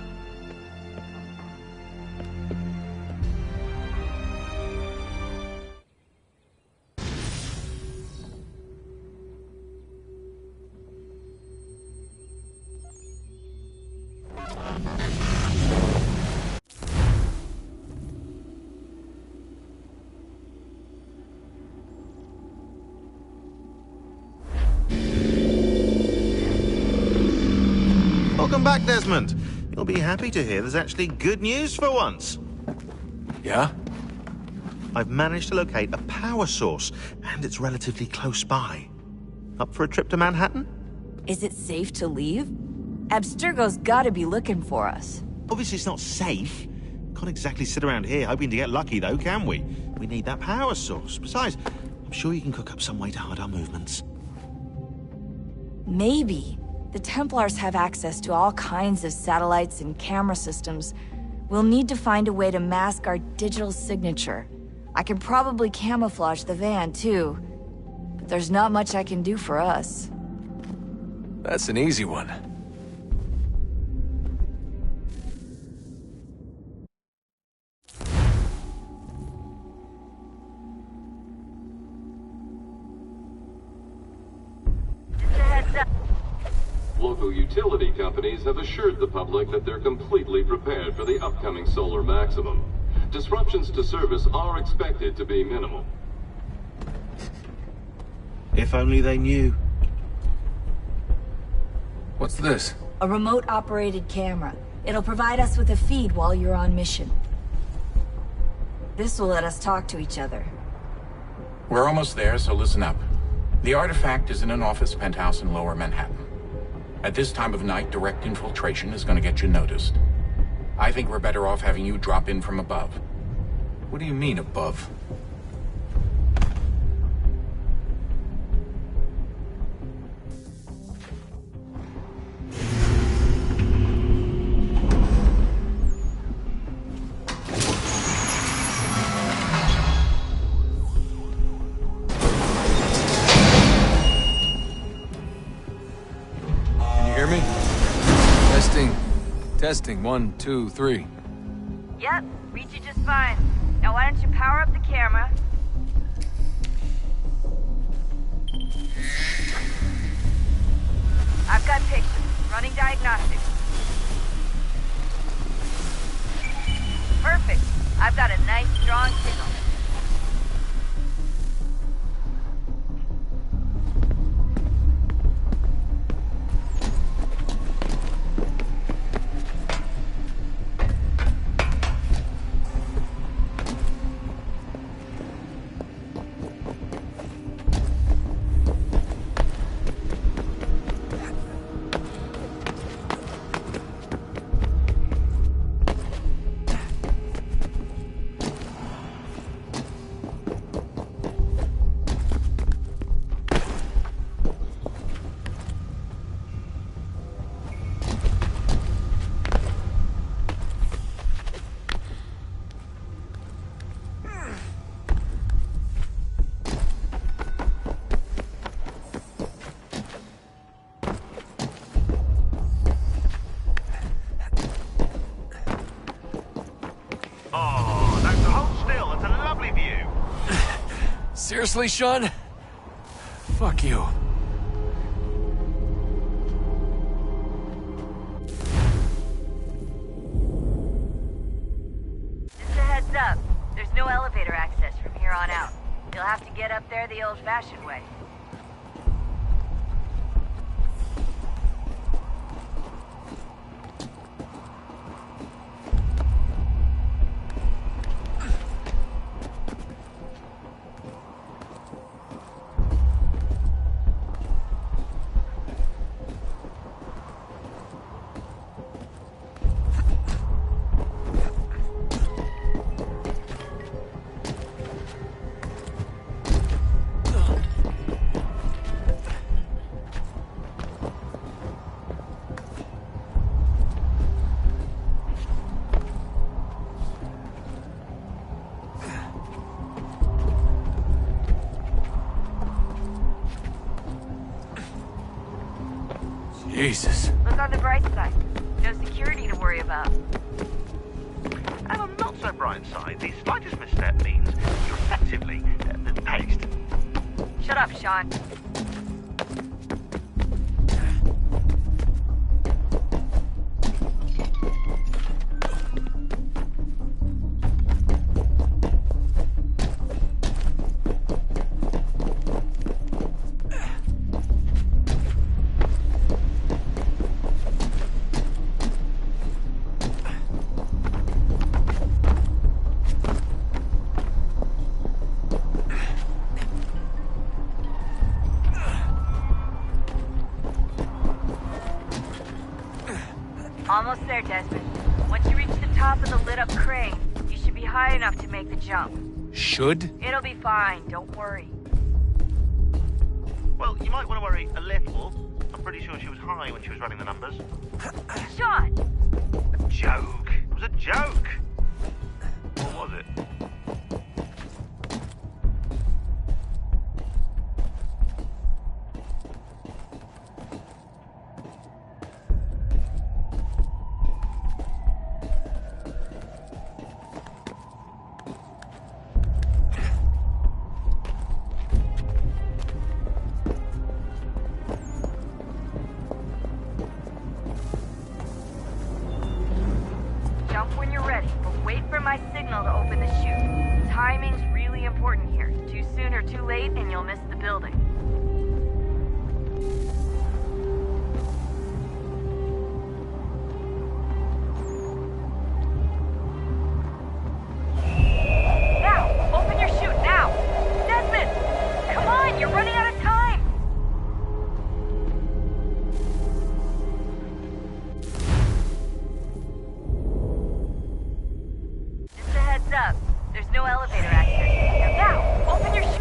Speaker 11: Welcome back, Desmond. You'll be happy to hear there's actually good news for once.
Speaker 15: Yeah?
Speaker 11: I've managed to locate a power source, and it's relatively close by. Up for a trip to Manhattan?
Speaker 23: Is it safe to leave? Abstergo's gotta be looking for us.
Speaker 11: Obviously it's not safe. Can't exactly sit around here hoping to get lucky, though, can we? We need that power source. Besides, I'm sure you can cook up some way to hide our movements.
Speaker 23: Maybe. The Templars have access to all kinds of satellites and camera systems. We'll need to find a way to mask our digital signature. I can probably camouflage the van, too. But there's not much I can do for us.
Speaker 15: That's an easy one.
Speaker 24: Local utility companies have assured the public that they're completely prepared for the upcoming solar maximum. Disruptions to service are expected to be minimal.
Speaker 11: If only they knew.
Speaker 15: What's this?
Speaker 23: A remote-operated camera. It'll provide us with a feed while you're on mission. This will let us talk to each other.
Speaker 25: We're almost there, so listen up. The artifact is in an office penthouse in Lower Manhattan. At this time of night, direct infiltration is going to get you noticed. I think we're better off having you drop in from above.
Speaker 15: What do you mean, above? Testing, 1, 2, 3.
Speaker 23: Yep, reach you just fine. Now why don't you power up the camera? I've got pictures. Running diagnostics. Perfect. I've got a nice, strong signal.
Speaker 15: Seriously, Sean? Fuck you.
Speaker 23: Just a heads up. There's no elevator access from here on out. You'll have to get up there the old-fashioned way.
Speaker 15: Jesus.
Speaker 23: Look on the bright side. No security to worry about.
Speaker 11: And on not so bright side, the slightest misstep means you're effectively paced.
Speaker 23: Shut up, Sean. Almost there, Desmond. Once you reach the top of the lit-up crane, you should be high enough to make the jump.
Speaker 15: Should?
Speaker 23: It'll be fine, don't worry.
Speaker 11: Well, you might want to worry a little. I'm pretty sure she was high when she was running the numbers.
Speaker 23: Sean!
Speaker 11: A joke. It was a joke. Or was it?
Speaker 23: Jump when you're ready, but wait for my signal to open the chute. Timing's really important here. Too soon or too late, and you'll miss the building. Now! Open your chute, now! Desmond! Come on, you're running out of time! Just a heads up. There's no elevator access. Now, open your chute.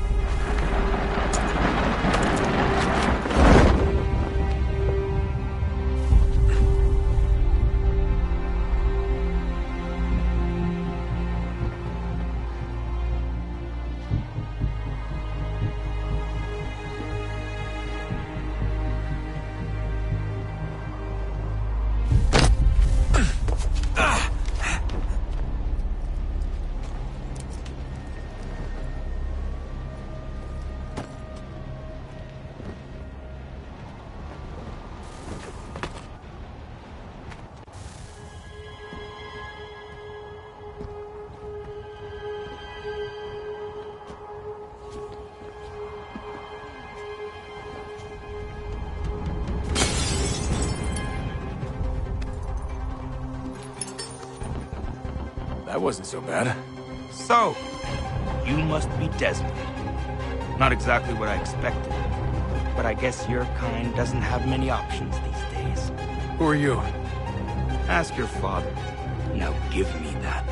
Speaker 15: That wasn't so bad.
Speaker 2: So, you must be Desmond. Not exactly what I expected, but I guess your kind doesn't have many options these days.
Speaker 15: Who are you?
Speaker 2: Ask your father. Now give me that.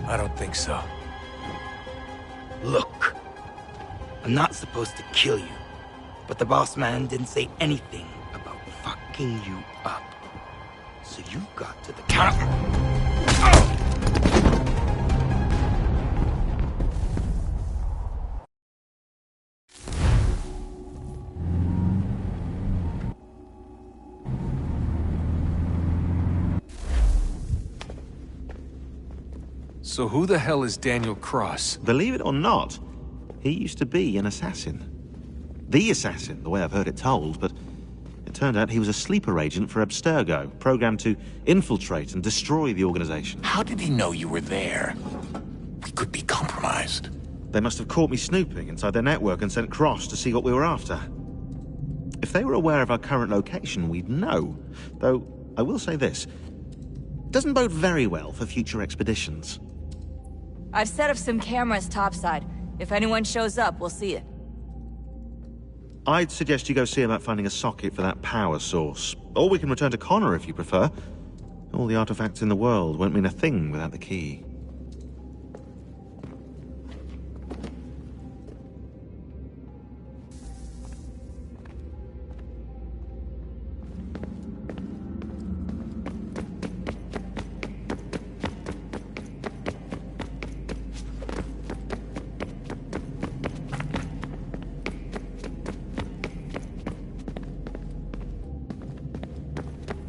Speaker 15: I don't think so.
Speaker 2: Look, I'm not supposed to kill you, but the boss man didn't say anything about fucking you up. So you got to the counter.
Speaker 15: So who the hell is Daniel Cross?
Speaker 11: Believe it or not, he used to be an assassin. The assassin, the way I've heard it told, but it turned out he was a sleeper agent for Abstergo, programmed to infiltrate and destroy the organization.
Speaker 25: How did he know you were there? We could be compromised.
Speaker 11: They must have caught me snooping inside their network and sent Cross to see what we were after. If they were aware of our current location, we'd know. Though, I will say this. It doesn't bode very well for future expeditions.
Speaker 23: I've set up some cameras topside. If anyone shows up, we'll see it.
Speaker 11: I'd suggest you go see about finding a socket for that power source. Or we can return to Connor if you prefer. All the artifacts in the world won't mean a thing without the key.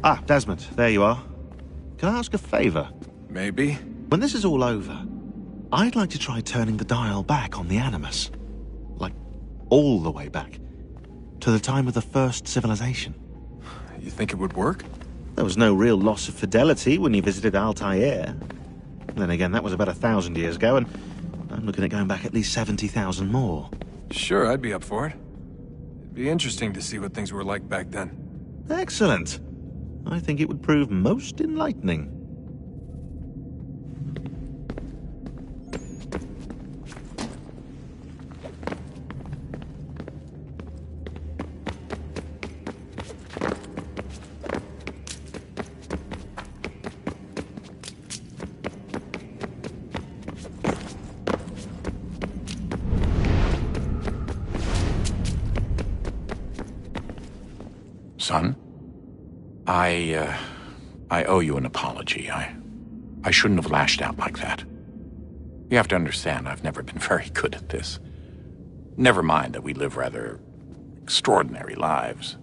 Speaker 11: Ah, Desmond, there you are. Can I ask a favor?
Speaker 15: Maybe.
Speaker 11: When this is all over, I'd like to try turning the dial back on the Animus. Like, all the way back. To the time of the first civilization.
Speaker 15: You think it would work?
Speaker 11: There was no real loss of fidelity when you visited Altair. Then again, that was about 1,000 years ago, and I'm looking at going back at least 70,000 more.
Speaker 15: Sure, I'd be up for it. It'd be interesting to see what things were like back then.
Speaker 11: Excellent. I think it would prove most enlightening.
Speaker 25: Son? I owe you an apology. I shouldn't have lashed out like that. You have to understand, I've never been very good at this. Never mind that we live rather extraordinary lives.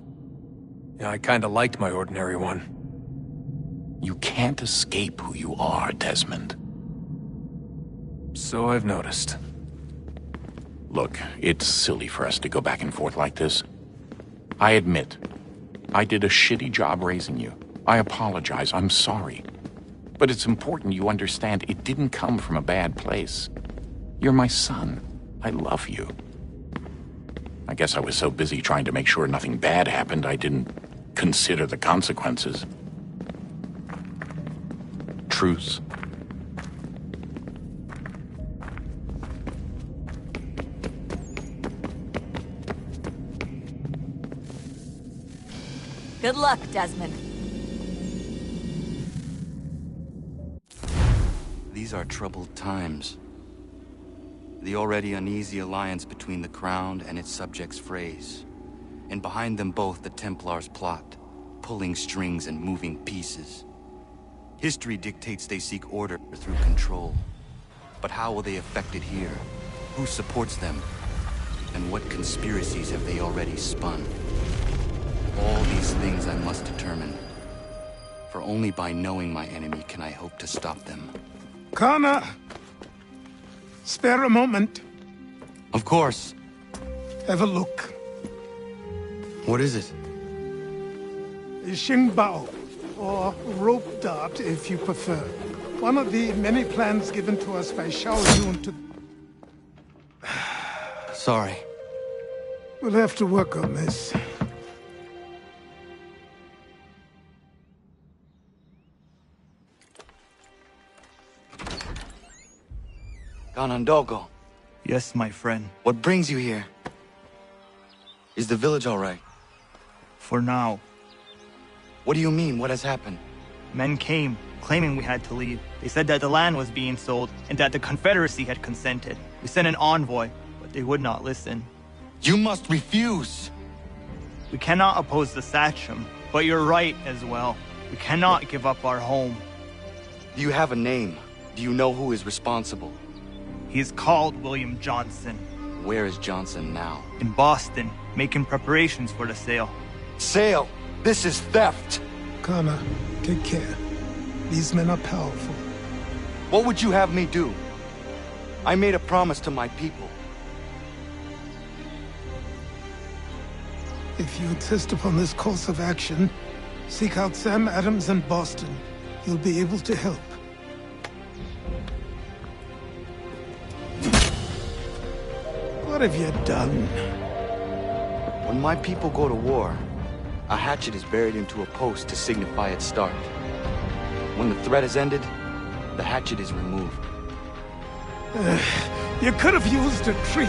Speaker 15: Yeah, I kinda liked my ordinary one.
Speaker 25: You can't escape who you are, Desmond.
Speaker 15: So I've noticed.
Speaker 25: Look, it's silly for us to go back and forth like this. I admit, I did a shitty job raising you. I apologize, I'm sorry. But it's important you understand it didn't come from a bad place. You're my son. I love you. I guess I was so busy trying to make sure nothing bad happened, I didn't consider the consequences. Truce.
Speaker 23: Good luck, Desmond.
Speaker 12: These are troubled times. The already uneasy alliance between the Crown and its subjects frays. And behind them both the Templars plot, pulling strings and moving pieces. History dictates they seek order through control. But how will they affect it here? Who supports them? And what conspiracies have they already spun? All these things I must determine. For only by knowing my enemy can I hope to stop them.
Speaker 14: Connor! Spare a moment.
Speaker 12: Of course.
Speaker 14: Have a look.
Speaker 12: What is it?
Speaker 14: A Xingbao, or rope dart if you prefer. One of the many plans given to us by Xiao Yun to...
Speaker 12: Sorry.
Speaker 14: We'll have to work on this.
Speaker 12: Ganondogo.
Speaker 9: Yes, my friend.
Speaker 12: What brings you here? Is the village all right?
Speaker 9: For now.
Speaker 12: What do you mean? What has happened?
Speaker 9: Men came, claiming we had to leave. They said that the land was being sold, and that the Confederacy had consented. We sent an envoy, but they would not listen.
Speaker 12: You must refuse!
Speaker 9: We cannot oppose the Sachem, but you're right as well. We cannot give up our home.
Speaker 12: Do you have a name? Do you know who is responsible?
Speaker 9: He is called William Johnson.
Speaker 12: Where is Johnson now?
Speaker 9: In Boston, making preparations for the sale.
Speaker 12: Sale? This is theft!
Speaker 14: Connor, take care. These men are powerful.
Speaker 12: What would you have me do? I made a promise to my people.
Speaker 14: If you insist upon this course of action, seek out Sam Adams in Boston. He'll be able to help. What have you done?
Speaker 12: When my people go to war, a hatchet is buried into a post to signify its start. When the threat is ended, the hatchet is removed.
Speaker 14: You could have used a tree.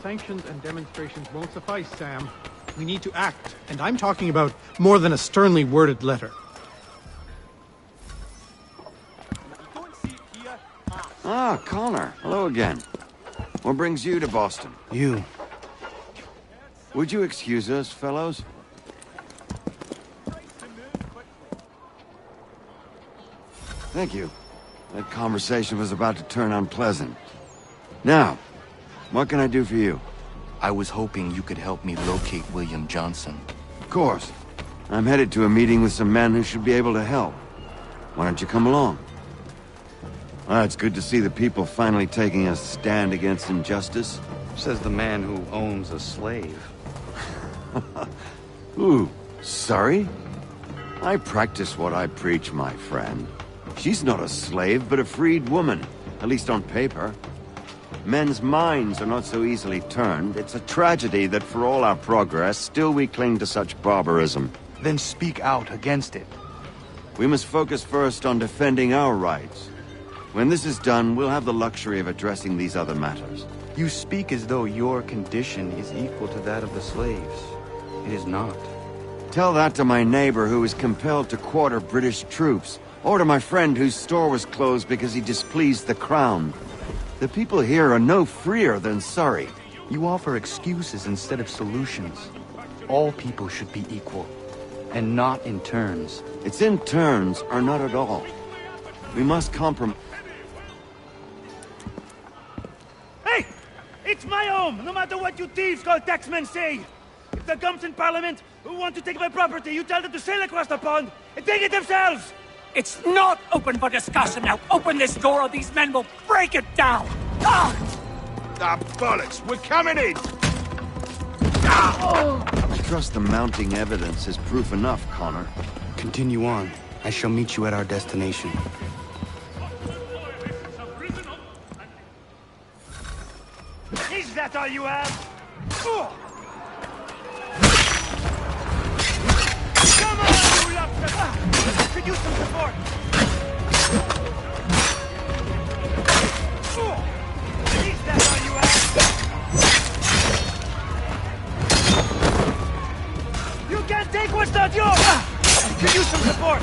Speaker 13: Sanctions and demonstrations won't suffice, Sam. We need to act, and I'm talking about more than a sternly worded letter.
Speaker 20: Ah, Connor. Hello again. What brings you to Boston?
Speaker 16: You.
Speaker 20: Would you excuse us, fellows? Thank you. That conversation was about to turn unpleasant. Now, what can I do for you?
Speaker 16: I was hoping you could help me locate William Johnson.
Speaker 20: Of course. I'm headed to a meeting with some men who should be able to help. Why don't you come along? Ah, it's good to see the people finally taking a stand against injustice.
Speaker 16: Says the man who owns a slave.
Speaker 20: Ooh, sorry? I practice what I preach, my friend. She's not a slave, but a freed woman, at least on paper. Men's minds are not so easily turned. It's a tragedy that for all our progress, still we cling to such barbarism.
Speaker 16: Then speak out against it.
Speaker 20: We must focus first on defending our rights. When this is done, we'll have the luxury of addressing these other matters.
Speaker 16: You speak as though your condition is equal to that of the slaves. It is not.
Speaker 20: Tell that to my neighbor who was compelled to quarter British troops, or to my friend whose store was closed because he displeased the crown. The people here are no freer than Surrey.
Speaker 16: You offer excuses instead of solutions. All people should be equal, and not in turns.
Speaker 20: It's in turns, or not at all. We must compromise.
Speaker 17: Hey! It's my home, no matter what you thieves called taxmen say! If the gums in Parliament who want to take my property, you tell them to sail across the pond and take it themselves!
Speaker 5: It's not open for discussion now. Open this door or these men will break it down. Ah!
Speaker 6: Ah, bollocks! We're coming in!
Speaker 20: I trust the mounting evidence is proof enough, Connor.
Speaker 16: Continue on. I shall meet you at our destination.
Speaker 17: Is that all you have? Come on, you lobster! Could use some support! Is that all you have? You can't take what's not yours! Could use some support!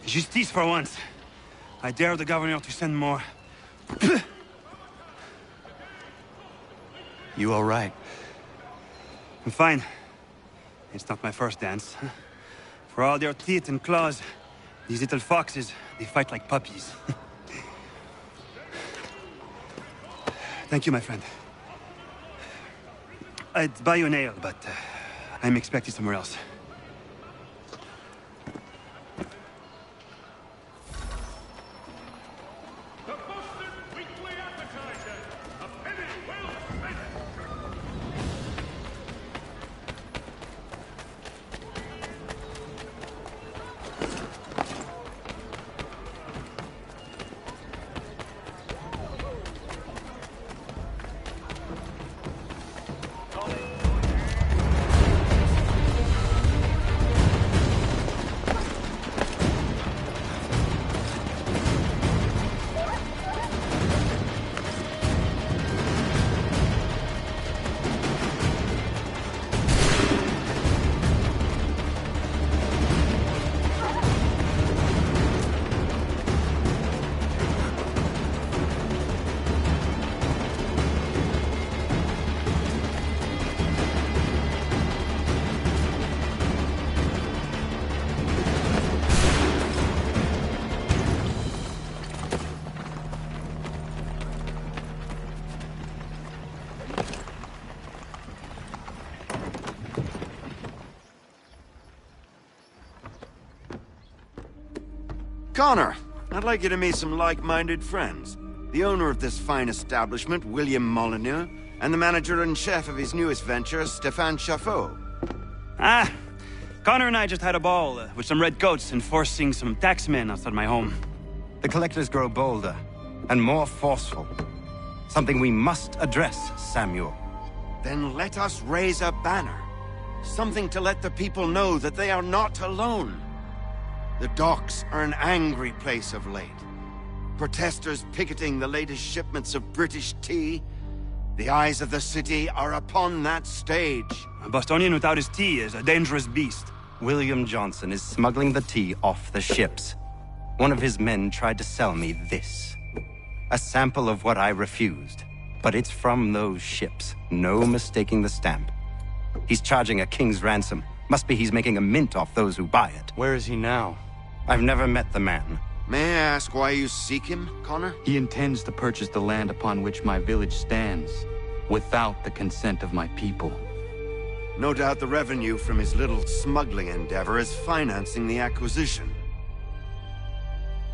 Speaker 18: Justice for once. I dare the governor to send more.
Speaker 16: You all right?
Speaker 18: I'm fine. It's not my first dance. For all their teeth and claws, these little foxes, they fight like puppies. Thank you, my friend. I'd buy you an ale, but I'm expected somewhere else.
Speaker 20: Connor, I'd like you to meet some like-minded friends. The owner of this fine establishment, William Molyneux, and the manager and chef of his newest venture, Stéphane Chaffeau.
Speaker 18: Ah, Connor and I just had a ball with some red coats enforcing some taxmen outside my home. The collectors grow bolder and more forceful. Something we must address, Samuel.
Speaker 20: Then let us raise a banner. Something to let the people know that they are not alone. The docks are an angry place of late. Protesters picketing the latest shipments of British tea. The eyes of the city are upon that stage.
Speaker 18: A Bostonian without his tea is a dangerous beast. William Johnson is smuggling the tea off the ships. One of his men tried to sell me this. A sample of what I refused. But it's from those ships. No mistaking the stamp. He's charging a king's ransom. Must be he's making a mint off those who buy it.
Speaker 12: Where is he now?
Speaker 18: I've never met the man.
Speaker 20: May I ask why you seek him, Connor?
Speaker 12: He intends to purchase the land upon which my village stands, without the consent of my people.
Speaker 20: No doubt the revenue from his little smuggling endeavor is financing the acquisition.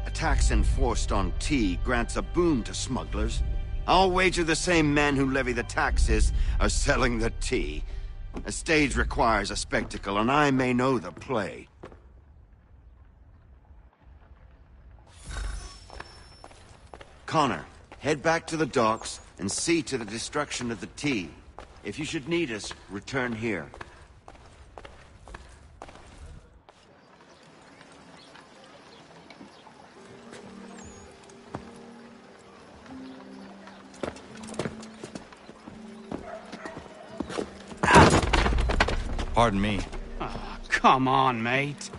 Speaker 20: A tax enforced on tea grants a boon to smugglers. I'll wager the same men who levy the taxes are selling the tea. A stage requires a spectacle, and I may know the play. Connor, head back to the docks and see to the destruction of the tea. If you should need us, return here.
Speaker 12: Pardon me.
Speaker 1: Oh, come on, mate.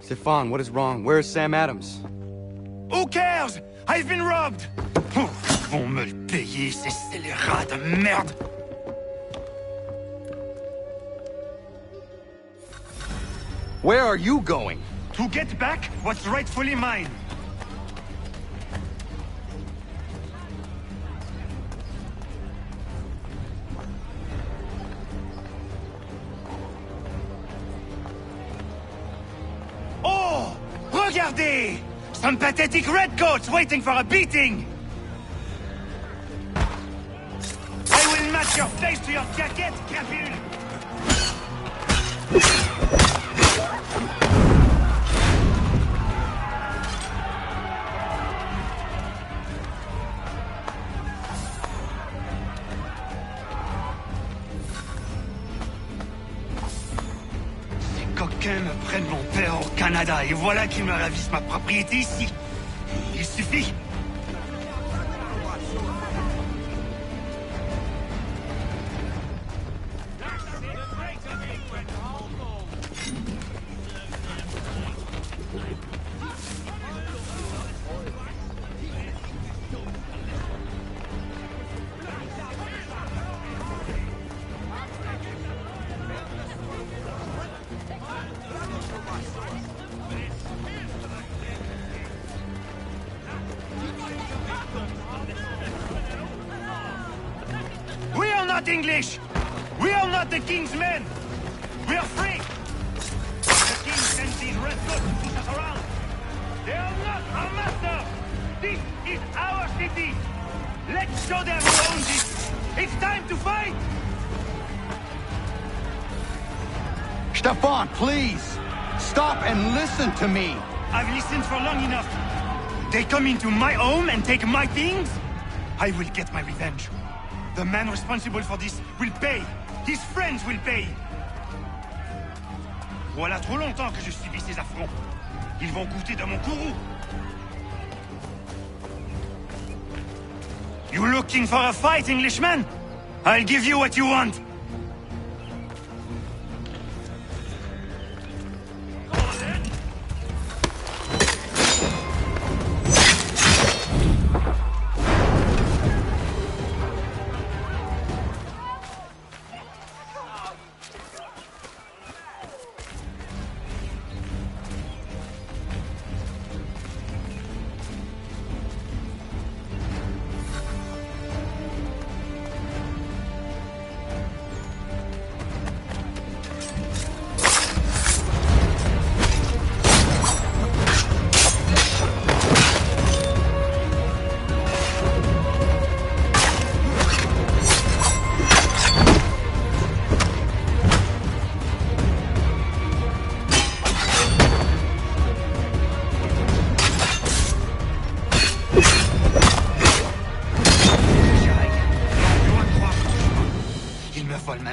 Speaker 16: Stefan, what is wrong? Where is Sam Adams?
Speaker 17: Who cares? I've been robbed!
Speaker 1: Vont me le payer, ces scélérats de merde!
Speaker 16: Where are you going?
Speaker 17: To get back what's rightfully mine. Oh! Regardez! Some pathetic redcoats waiting for a beating! I will match your face to your jacket, crapule!
Speaker 1: Coquins me prennent mon père au Canada et voilà qu'ils me ravissent ma propriété ici. Il suffit.
Speaker 17: We are not English! We are not the king's men! We are free! The king sends these redcoats to push us around! They are not our master! This is our city! Let's show them who owns it! It's time to fight!
Speaker 16: Stefan, please! Stop and listen to me!
Speaker 17: I've listened for long enough. They come into my home and take my things? I will get my revenge. The man responsible for this will pay. His friends will pay. Voilà trop longtemps que je subis ces affronts. Ils vont goûter de mon courroux. You looking for a fight, Englishman? I'll give you what you want.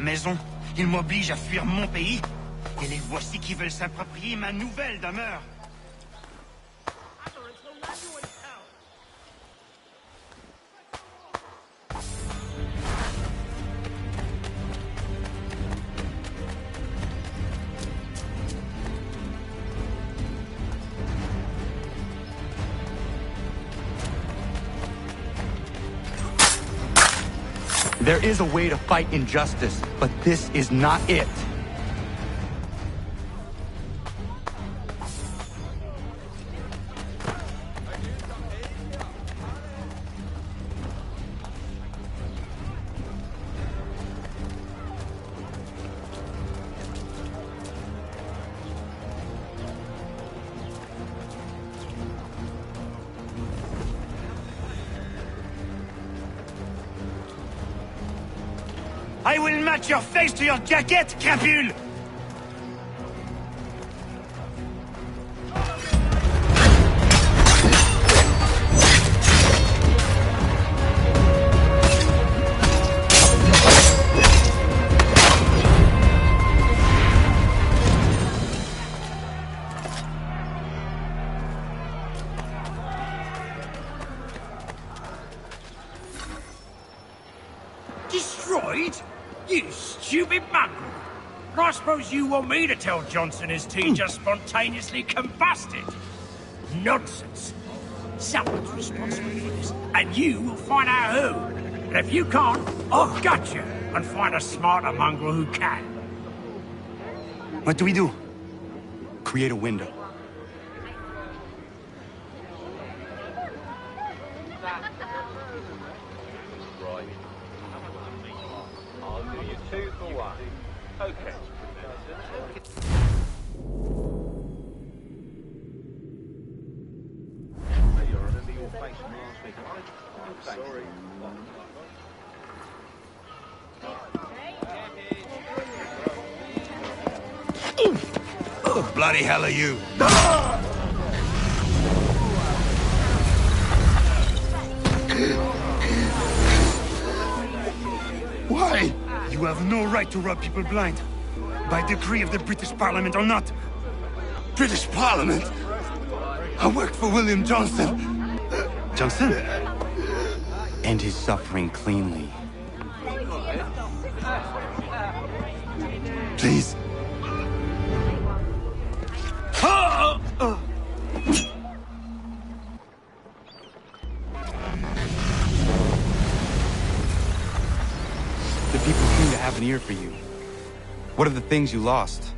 Speaker 17: Maison. Ils m'obligent à fuir mon pays. Et les voici qui veulent s'approprier ma nouvelle demeure.
Speaker 16: There is a way to fight injustice, but this is not it.
Speaker 17: I will match your face to your jacket, crapule!
Speaker 1: Destroyed? You stupid mongrel!
Speaker 5: I suppose you want me to tell Johnson his tea just spontaneously combusted? Nonsense. Someone's responsible for this, and you will find out who. And if you can't, I'll gut you and find a smarter mongrel who can.
Speaker 18: What do we do? Create a window.
Speaker 17: I'll do you 2 for 1. Okay. Sorry.
Speaker 7: Bloody hell are you?
Speaker 1: Why? You have no right to rob people blind. By decree of the British Parliament or not.
Speaker 7: British Parliament? I worked for William Johnson.
Speaker 18: Johnson? End his suffering cleanly.
Speaker 7: Please.
Speaker 12: The people seem to have an ear for you. What are the things you lost?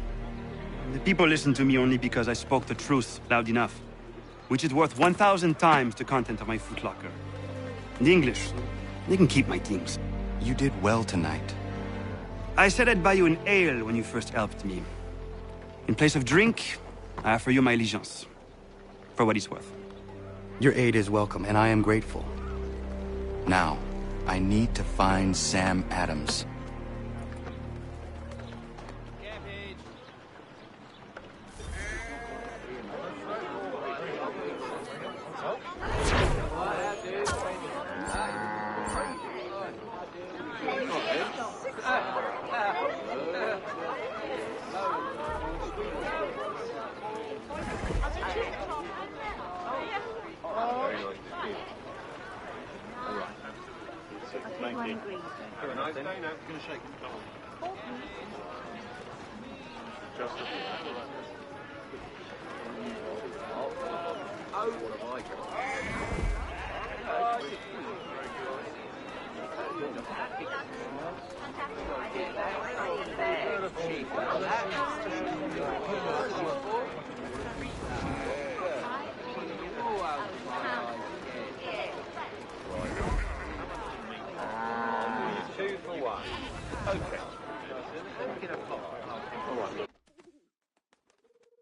Speaker 18: The people listen to me only because I spoke the truth loud enough, which is worth 1,000 times the content of my footlocker. The English, they can keep my things.
Speaker 12: You did well tonight.
Speaker 18: I said I'd buy you an ale when you first helped me. In place of drink, I offer you my allegiance. For what it's worth.
Speaker 12: Your aid is welcome, and I am grateful. Now, I need to find Sam Adams.